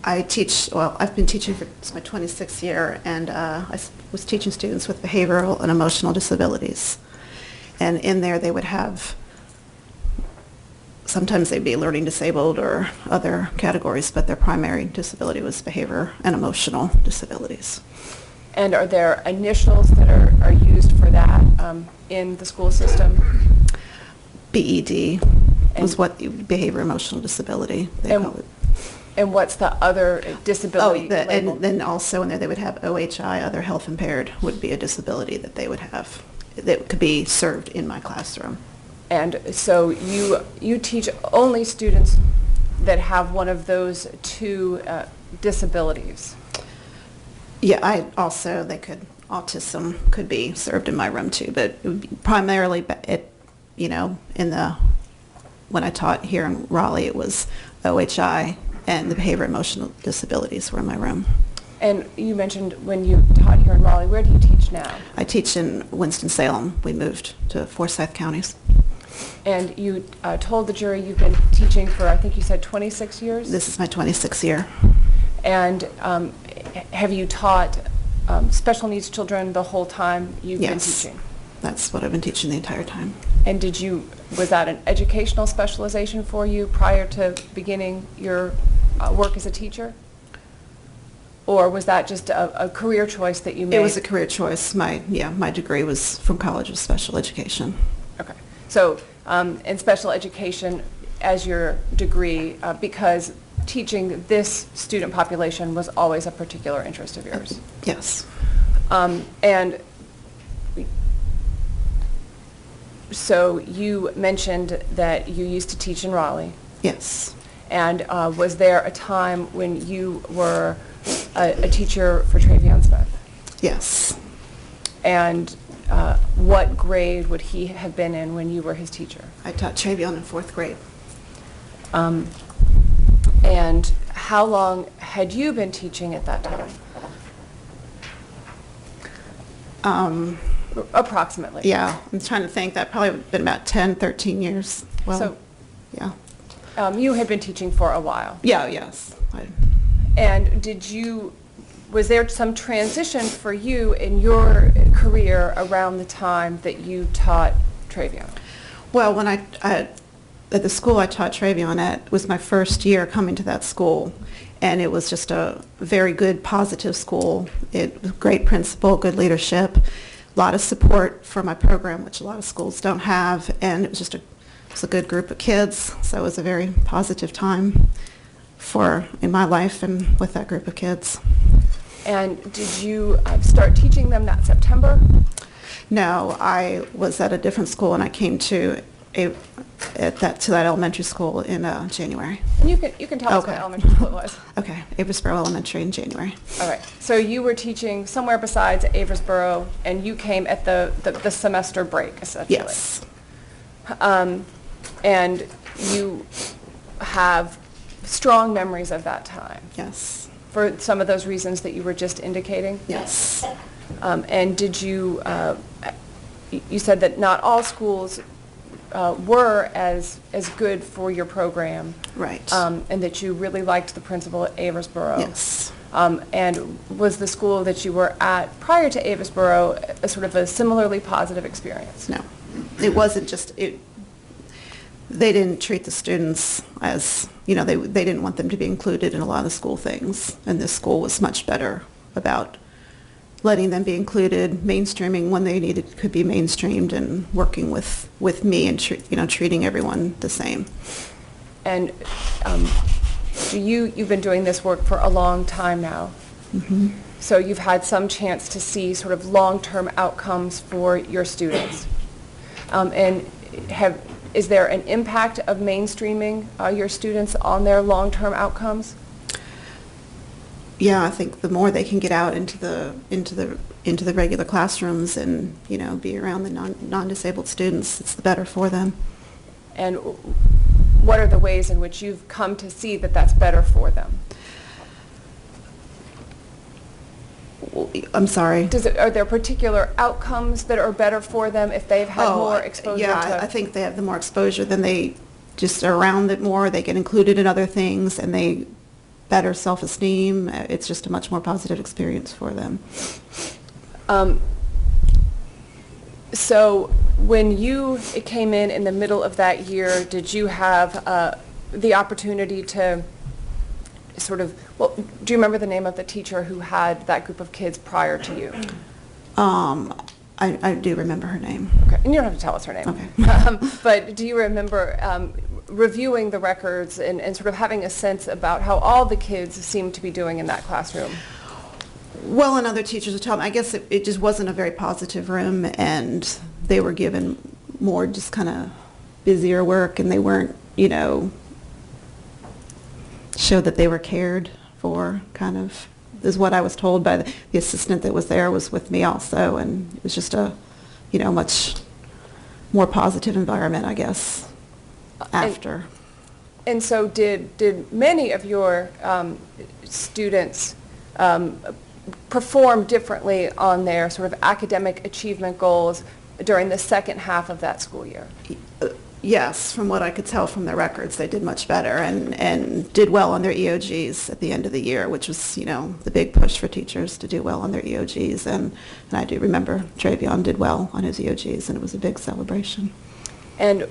I teach, well, I've been teaching for, it's my 26th year, and was teaching students with behavioral and emotional disabilities. And in there they would have, sometimes they'd be learning disabled or other categories, but their primary disability was behavior and emotional disabilities. And are there initials that are used for that in the school system? BED was what behavior emotional disability they call it. And what's the other disability label? And then also in there they would have OHI, other health impaired, would be a disability that they would have that could be served in my classroom. And so you teach only students that have one of those two disabilities? Yeah, autism could be served in my room too, but it would be primarily when I taught here in Raleigh, it was OHI and the behavior emotional disabilities were in my room. And you mentioned when you taught here in Raleigh, where do you teach now? I teach in Winston-Salem. We moved to Forsyth counties. And you told the jury you've been teaching for, I think you said 26 years? This is my 26th year. And have you taught special needs children the whole time you've been teaching? That's what I've been teaching the entire time. And was that an educational specialization for you prior to beginning your work as a teacher? Or was that just a career choice that you made? It was a career choice. My degree was from College of Special Education. Okay. So in special education as your degree, because teaching this student population was always a particular interest of yours? Yes. And so you mentioned that you used to teach in Raleigh. Yes. And was there a time when you were a teacher for Travion Smith? Yes. And what grade would he have been in when you were his teacher? I taught Travion in 4th grade. And how long had you been teaching at that time? Approximately. Yeah, I'm trying to think. That probably would have been about 10, 13 years. Well, so, yeah. You had been teaching for a while. Yeah, yes. And was there some transition for you in your career around the time that you taught Travion? Well, when at the school I taught Travion at was my first year coming to that school, and it was just a very good, positive school. It was great principal, good leadership, a lot of support for my program, which a lot of schools don't have, and it was just a good group of kids, so it was a very positive time in my life and with that group of kids. And did you start teaching them that September? No, I was at a different school, and I came to that elementary school in January. And you can tell us what elementary school it was. Okay, Aversboro Elementary in January. All right. So you were teaching somewhere besides Aversboro, and you came at the semester break, essentially. Yes. And you have strong memories of that time. Yes. For some of those reasons that you were just indicating? Yes. And did you said that not all schools were as good for your program. Right. And that you really liked the principal at Aversboro. Yes. And was the school that you were at prior to Aversboro a sort of a similarly positive experience? No. It wasn't just, they didn't treat the students as, they didn't want them to be included in a lot of school things. And this school was much better about letting them be included, mainstreaming when they could be mainstreamed, and working with me and treating everyone the same. And you've been doing this work for a long time now. Mm-hmm. So you've had some chance to see sort of long-term outcomes for your students. And is there an impact of mainstreaming your students on their long-term outcomes? Yeah, I think the more they can get out into the regular classrooms and be around the non-disabled students, it's the better for them. And what are the ways in which you've come to see that that's better for them? I'm sorry. Are there particular outcomes that are better for them if they've had more exposure? Yeah, I think they have the more exposure, then they just are around it more, they get included in other things, and they better self-esteem. It's just a much more positive experience for them. So when you came in the middle of that year, did you have the opportunity to sort of, well, do you remember the name of the teacher who had that group of kids prior to you? I do remember her name. Okay, and you don't have to tell us her name. Okay. But do you remember reviewing the records and sort of having a sense about how all the kids seemed to be doing in that classroom? Well, and other teachers would tell me, I guess it just wasn't a very positive room, and they were given more just kind of busier work, and they weren't, you know, showed that they were cared for, kind of, is what I was told by the assistant that was there, was with me also, and it was just a, you know, much more positive environment, I guess, after. And so did many of your students perform differently on their sort of academic achievement goals during the second half of that school year? Yes, from what I could tell from their records, they did much better and did well on their EOGs at the end of the year, which was, you know, the big push for teachers to do well on their EOGs. And I do remember Travion did well on his EOGs, and it was a big celebration. And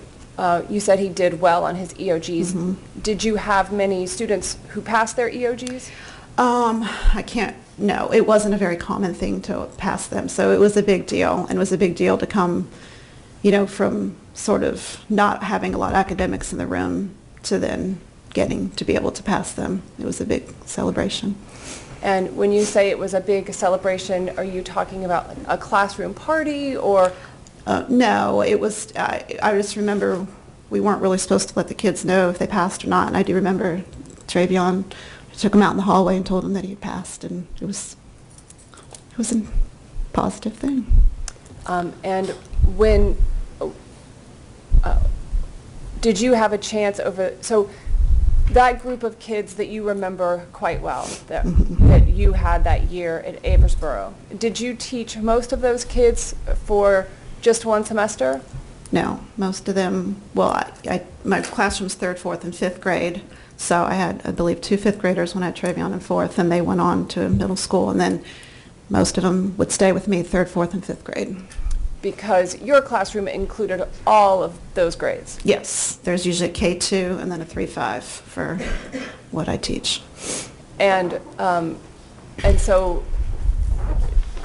you said he did well on his EOGs. Mm-hmm. Did you have many students who passed their EOGs? No, it wasn't a very common thing to pass them. So it was a big deal, and it was a big deal to come, you know, from sort of not having a lot of academics in the room to then getting to be able to pass them. It was a big celebration. And when you say it was a big celebration, are you talking about like a classroom party or? No, it was, I just remember we weren't really supposed to let the kids know if they passed or not. And I do remember Travion, I took him out in the hallway and told him that he had passed, and it was a positive thing. And when, did you have a chance so that group of kids that you remember quite well, that you had that year at Aversboro, did you teach most of those kids for just one semester? No, most of them, well, my classroom's 3rd, 4th, and 5th grade, so I had, I believe, 2 5th graders when I had Travion in 4th, and they went on to middle school, and then most of them would stay with me 3rd, 4th, and 5th grade. Because your classroom included all of those grades? Yes, there's usually a K2 and then a 3-5 for what I teach. And so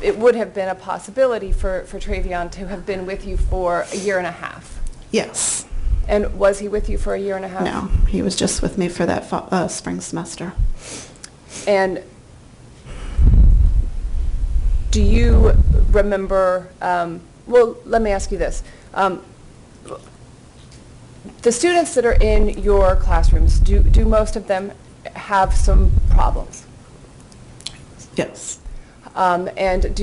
it would have been a possibility for Travion to have been with you for a year and a half? Yes. And was he with you for a year and a half? No, he was just with me for that spring semester. And do you remember, well, let me ask you this. The students that are in your classrooms, do most of them have some problems? Yes. And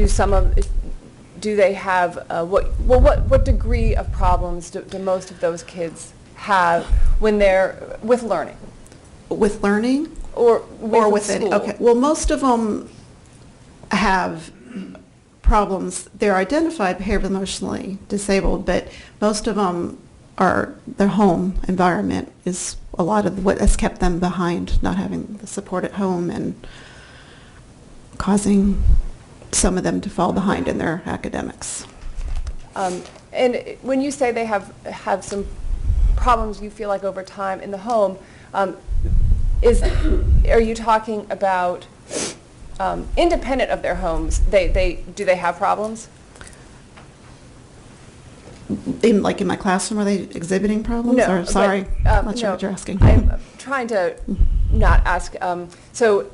do they have, what degree of problems do most of those kids have when they're with learning? With learning? Or with school? it? Okay, well, most of them have problems. They're identified behavioral emotionally disabled, but most of them are, their home environment is a lot of what has kept them behind, not having the support at home and causing some of them to fall behind in their academics. And when you say they have some problems you feel like over time in the home, are you talking about independent of their homes, do they have problems? In my classroom, are they exhibiting problems? No. Or, sorry, I'm not sure what you're asking. I'm trying to not ask. So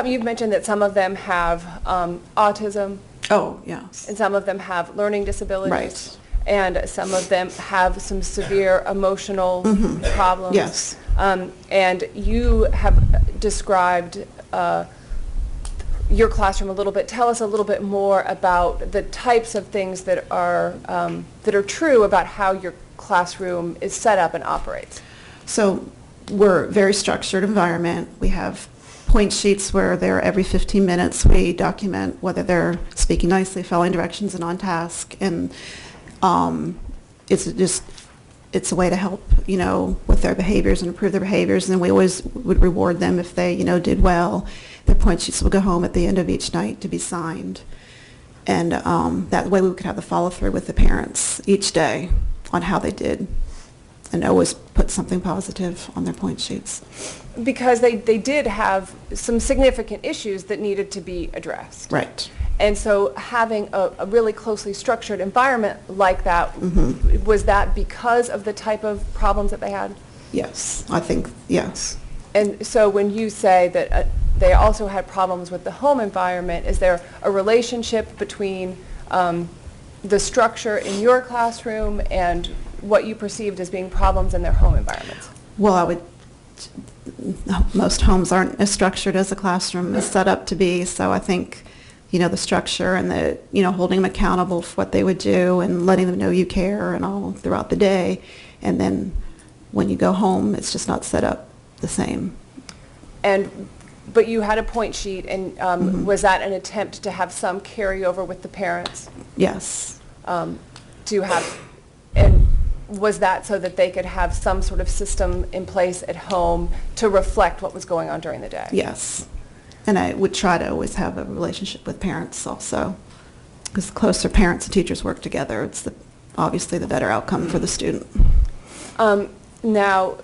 you've mentioned that some of them have autism. Oh, yes. And some of them have learning disabilities. Right. And some of them have some severe emotional problems. Yes. And you have described your classroom a little bit. Tell us a little bit more about the types of things that are true about how your classroom is set up and operates. So we're a very structured environment. We have point sheets where they're every 15 minutes. We document whether they're speaking nicely, following directions, and on task. And it's a way to help, with their behaviors and improve their behaviors. And we always would reward them if they, did well. Their point sheets would go home at the end of each night to be signed. And that way we could have the follow-through with the parents each day on how they did, and always put something positive on their point sheets. Because they did have some significant issues that needed to be addressed. Right. And so having a really closely structured environment like that, was that because of the type of problems that they had? Yes, I think, yes. And so when you say that they also had problems with the home environment, is there a relationship between the structure in your classroom and what you perceived as being problems in their home environments? Well, most homes aren't as structured as a classroom is set up to be, so I think, the structure and the, holding them accountable for what they would do and letting them know you care and all throughout the day. And then when you go home, it's just not set up the same. But you had a point sheet, and was that an attempt to have some carryover with the parents? Yes. And was that so that they could have some sort of system in place at home to reflect what was going on during the day? Yes. And I would try to always have a relationship with parents also, because the closer parents and teachers work together, it's obviously the better outcome for the student. Now,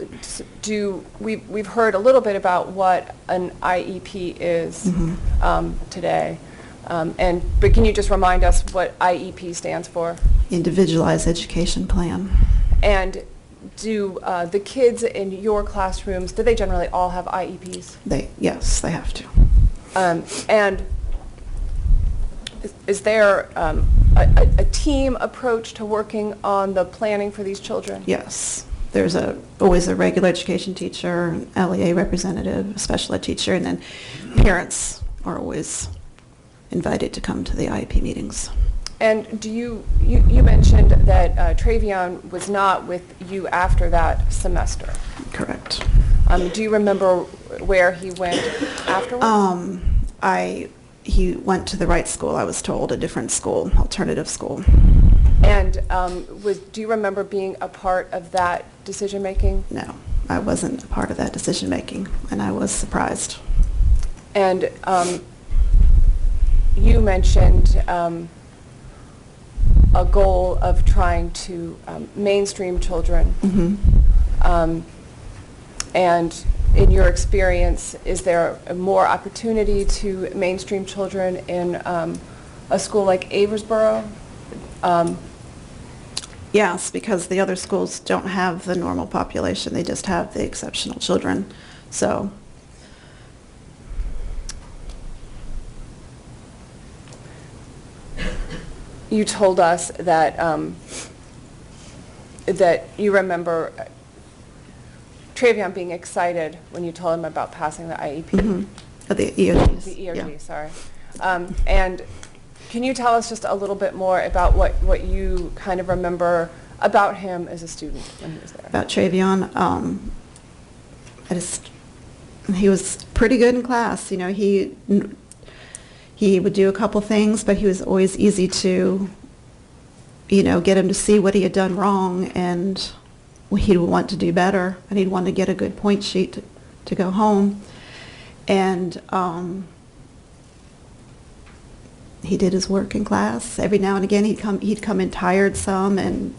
we've heard a little bit about what an IEP is today, but can you just remind us what IEP stands for? Individualized Education Plan. And do the kids in your classrooms, do they generally all have IEPs? Yes, they have to. And is there a team approach to working on the planning for these children? Yes. There's always a regular education teacher, an LEA representative, a special ed teacher, and then parents are always invited to come to the IEP meetings. And do you mentioned that Travion was not with you after that semester. Correct. Do you remember where he went afterwards? He went to the right school, I was told, a different school, alternative school. And do you remember being a part of that decision-making? No, I wasn't a part of that decision-making, and I was surprised. And you mentioned a goal of trying to mainstream children. And in your experience, is there more opportunity to mainstream children in a school like Aversboro? Yes, because the other schools don't have the normal population. They just have the exceptional children. So you told us that that you remember Travion being excited when you told him about passing the IEP. The EOGs. The EOG, yeah. sorry. And can you tell us just a little bit more about what you kind of remember about him as a student when he was there? About Travion, he was pretty good in class. You know, he would do a couple things, but he was always easy to, get him to see what he had done wrong, and he'd want to do better, and he'd want to get a good point sheet to go home. And he did his work in class. Every now and again he'd come in tired some, and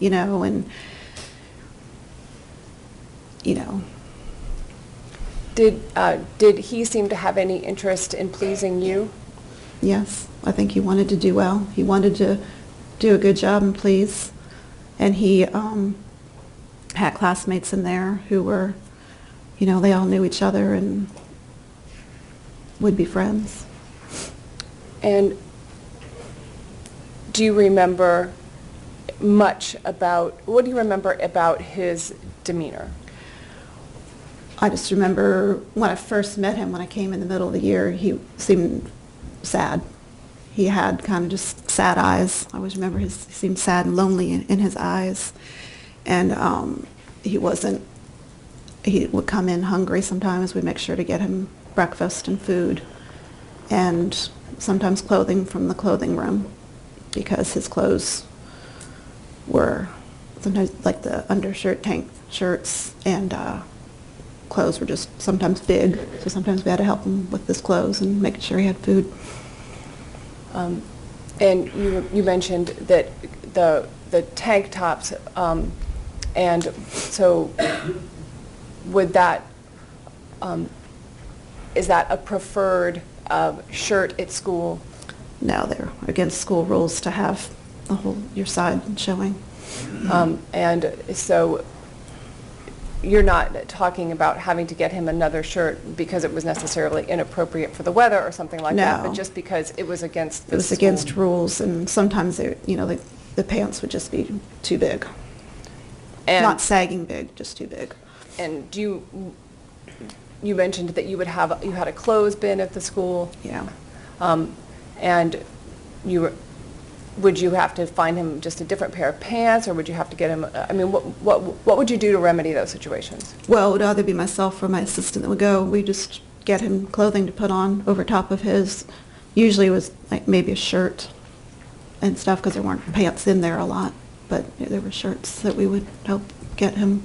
Did he seem to have any interest in pleasing you? Yes, I think he wanted to do well. He wanted to do a good job and please. And he had classmates in there who were, they all knew each other and would be friends. And do you remember what do you remember about his demeanor? I just remember when I first met him, when I came in the middle of the year, he seemed sad. He had kind of just sad eyes. I always remember he seemed sad and lonely in his eyes. And he would come in hungry sometimes. We'd make sure to get him breakfast and food, and sometimes clothing from the clothing room, because his clothes were sometimes like the undershirt, tank shirts, and clothes were just sometimes big, so sometimes we had to help him with his clothes and making sure he had food. And you mentioned that the tank tops, and so would that, is that a preferred shirt at school? No, they're against school rules to have the whole, your side showing. And so you're not talking about having to get him another shirt because it was necessarily inappropriate for the weather or something like that, No. but just because it was against the It was school. against rules, and sometimes they, the pants would just be too big. And, Not sagging big, just too big. And you mentioned that you had a clothes bin at the school. Yeah. And would you have to find him just a different pair of pants, or would you have to get him, I mean, what would you do to remedy those situations? Well, it would either be myself or my assistant that would go. We just get him clothing to put on over top of his. Usually it was like maybe a shirt and stuff because there weren't pants in there a lot. But there were shirts that we would help get him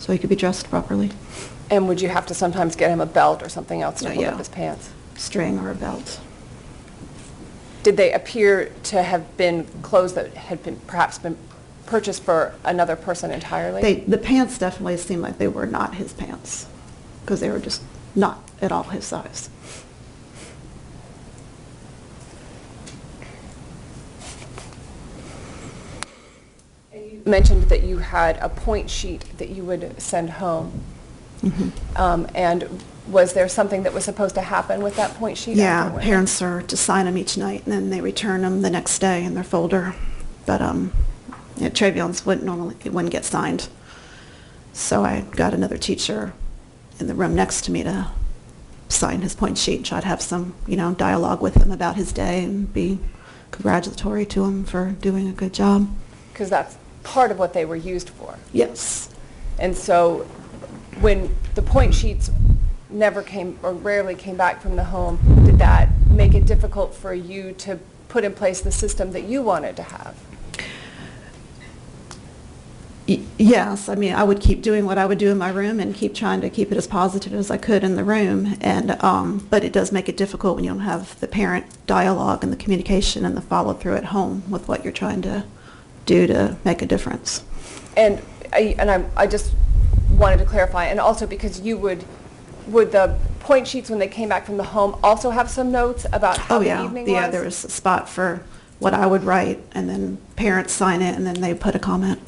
so he could be dressed properly. And would you have to sometimes get him a belt or something else to hold Yeah. up his pants? String or a belt. Did they appear to have been clothes that had perhaps been purchased for another person entirely? The pants definitely seemed like they were not his pants because they were just not at all his size. You mentioned that you had a point sheet that you would send home. Mm-hmm. And was there something that was supposed to happen with that point sheet? Yeah, afterward? parents are to sign them each night, and then they return them the next day in their folder. But Travion's wouldn't get signed. So I got another teacher in the room next to me to sign his point sheet, and try to have some, dialogue with him about his day and be congratulatory to him for doing a good job. Because that's part of what they were used for. Yes. And so when the point sheets never came or rarely came back from the home, did that make it difficult for you to put in place the system that you wanted to have? Yes, I mean, I would keep doing what I would do in my room and keep trying to keep it as positive as I could in the room. And but it does make it difficult when you don't have the parent dialogue and the communication and the follow-through at home with what you're trying to do to make a difference. And I just wanted to clarify, and also because would the point sheets when they came back from the home also have some notes about how the evening was? Yeah, there was a spot for what I would write, and then parents sign it, and then they put a comment.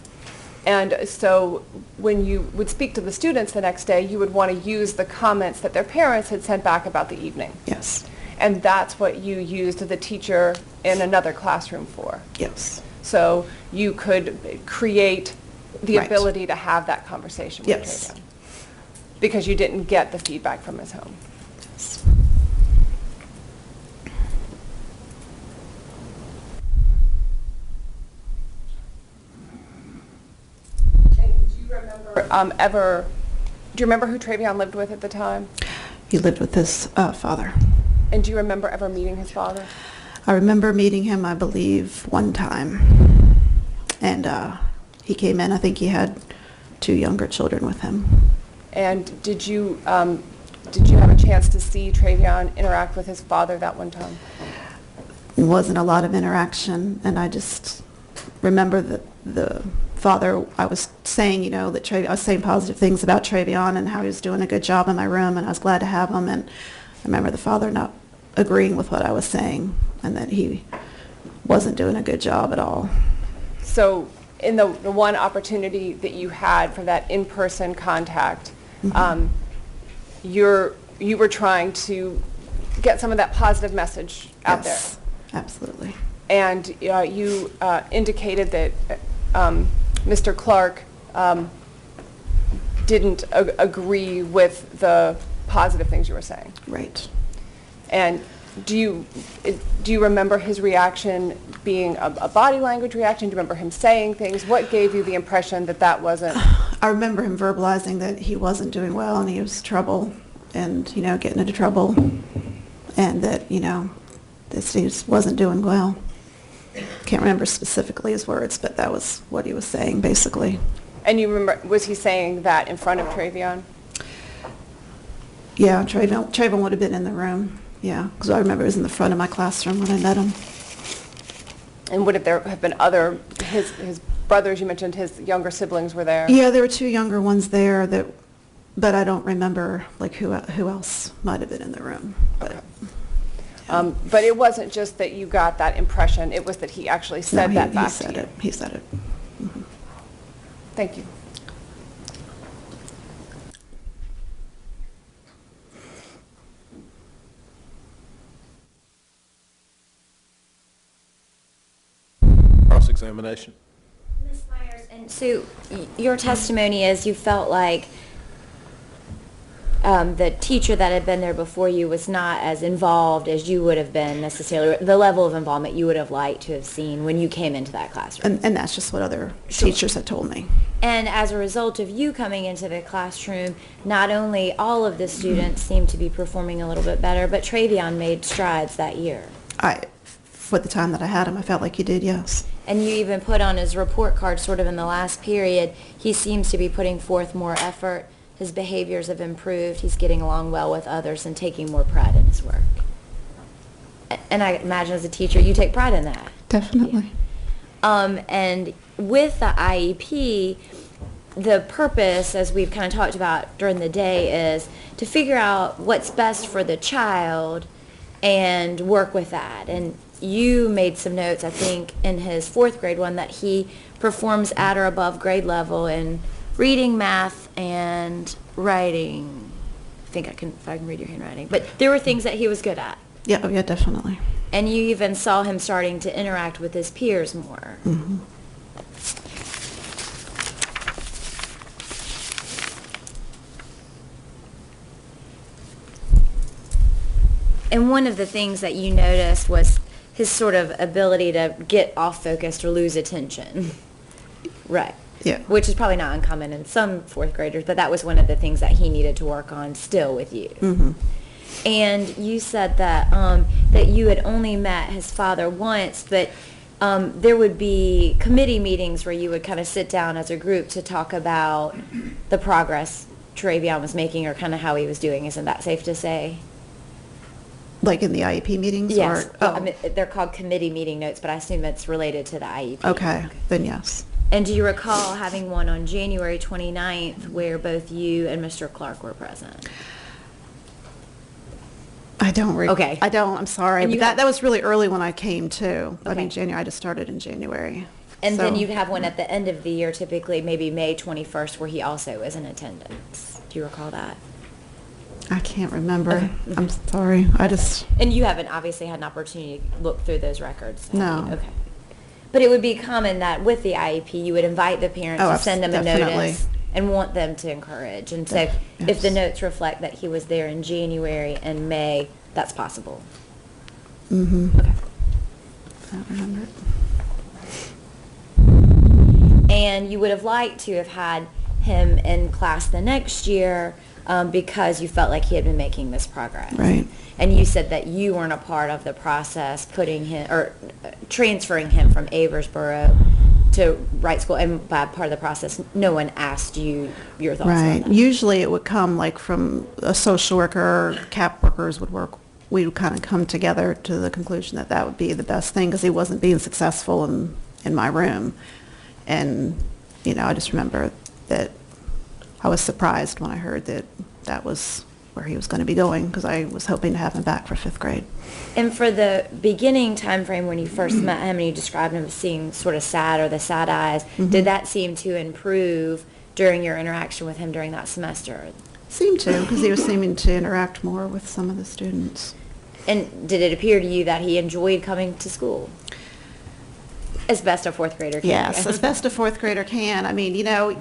And so when you would speak to the students the next day, you would want to use the comments that their parents had sent back about the evening. Yes. And that's what you used the teacher in another classroom for. Yes. So you could create the Right. ability to have that conversation with Yes. Travion, because you didn't get the feedback from his home. And do you remember do you remember who Travion lived with at the time? He lived with his father. And do you remember ever meeting his father? I remember meeting him, I believe, one time. And he came in, I think he had 2 younger children with him. And did you have a chance to see Travion interact with his father that one time? There wasn't a lot of interaction, and I just remember that the father, I was saying, that I was saying positive things about Travion and how he was doing a good job in my room, and I was glad to have him. And I remember the father not agreeing with what I was saying, and that he wasn't doing a good job at all. So in the one opportunity that you had for that in-person contact, Mm-hmm. You were trying to get some of that positive message out there. Yes, absolutely. And you indicated that Mr. Clark didn't agree with the positive things you were saying. Right. And do you remember his reaction being a body language reaction? Do you remember him saying things? What gave you the impression that that wasn't? I remember him verbalizing that he wasn't doing well and he was trouble and, getting into trouble, and that, this he just wasn't doing well. Can't remember specifically his words, but that was what he was saying, basically. And you remember, was he saying that in front of Travion? Yeah, Travion would have been in the room, yeah, because I remember it was in the front of my classroom when I met him. And would there have been other, his brothers, you mentioned his younger siblings were there? Yeah, there were two younger ones there, but I don't remember like who else might have been in the room. But, Okay. yeah. But it wasn't just that you got that impression, it was that he actually said that back to you. He said it. Mhm. Thank you. Cross-examination. Ms. Myers, and so your testimony is you felt like the teacher that had been there before you was not as involved as you would have been necessarily, the level of involvement you would have liked to have seen when you came into that classroom. And that's just what other Sure. teachers had told me. And as a result of you coming into the classroom, not only all of the students seemed to be performing a little bit better, but Travion made strides that year. For the time that I had him, I felt like he did, yes. And you even put on his report card sort of in the last period, he seems to be putting forth more effort. His behaviors have improved. He's getting along well with others and taking more pride in his work. And I imagine as a teacher, you take pride in that. Definitely. And with the IEP, the purpose, as we've kind of talked about during the day, is to figure out what's best for the child and work with that. And you made some notes, I think, in his fourth grade one that he performs at or above grade level in reading, math, and writing. I think if I can read your handwriting. But there were things that he was good at. Yeah, oh yeah, definitely. And you even saw him starting to interact with his peers more. Mm-hmm. And one of the things that you noticed was his sort of ability to get off focused or lose attention. Right. Yeah. Which is probably not uncommon in some fourth graders, but that was one of the things that he needed to work on still with you. Mm-hmm. And you said that that you had only met his father once, but there would be committee meetings where you would kind of sit down as a group to talk about the progress Travion was making or kind of how he was doing. Isn't that safe to say? Like in the IEP meetings? Yes. Or, Well, I mean, they're called committee meeting notes, but I assume it's related to the IEP. Okay, then yes. And do you recall having one on January 29th where both you and Mr. Clark were present? I don't Okay. I don't, I'm sorry. And But you that have- was really early when I came too. I Okay. mean, January, I just started in January. And then So- you'd have one at the end of the year, typically maybe May 21st, where he also was in attendance. Do you recall that? I can't remember. Okay. I'm sorry. I just, And you haven't obviously had an opportunity to look through those records? have No. you? Okay. But it would be common that with the IEP, you would invite the parents Oh, to send them a definitely. notice and want them to encourage. And so if the notes reflect that he was there in January and May, that's possible. mm-hmm. Okay. I don't remember it. And you would have liked to have had him in class the next year because you felt like he had been making this progress. Right. And you said that you weren't a part of the process putting him or transferring him from Aversboro to Wright School, and by part of the process, no one asked you your thoughts on Right. that. Usually it would come like from a social worker, CAP workers would work. We would kind of come together to the conclusion that that would be the best thing because he wasn't being successful in my room. And, you know, I just remember that I was surprised when I heard that that was where he was going to be going because I was hoping to have him back for 5th grade. And for the beginning time frame when you first met him and you described him as seeing sort of sad or the sad eyes, did that seem to improve during your interaction with him during that semester? Seemed to, because he was seeming to interact more with some of the students. And did it appear to you that he enjoyed coming to school? As best a fourth grader can. Yes, as best a 4th grader can. I mean, you know,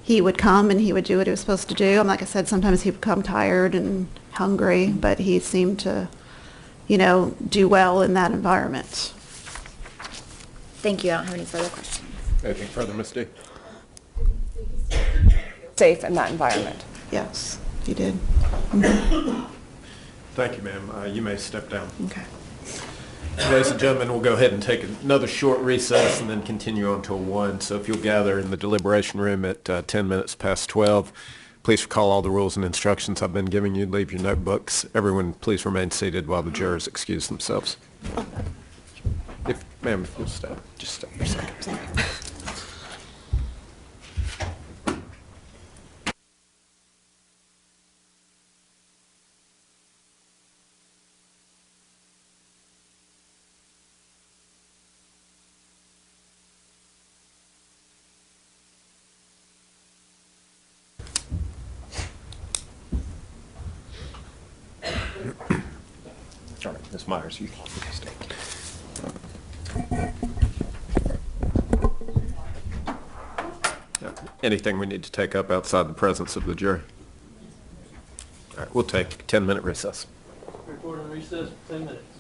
he would come and he would do what he was supposed to do. And like I said, sometimes he would come tired and hungry, but he seemed to, you know, do well in that environment. Thank you. I don't have any further questions. Anything further, Ms. D? Safe in that environment. Yes, he did. Thank you, ma'am. You may step down. Okay. Ladies and gentlemen, we'll go ahead and take another short recess and then continue on till 1. So if you'll gather in the deliberation room at 10 minutes past 12, please recall all the rules and instructions I've been giving you. Leave your notebooks. Everyone, please remain seated while the jurors excuse themselves. Ma'am, if you'll stay, just stay for a second. All right, Ms. Myers, you can stay. Anything we need to take up outside the presence of the jury? All right, we'll take a 10-minute recess. Report on recess, 10 minutes.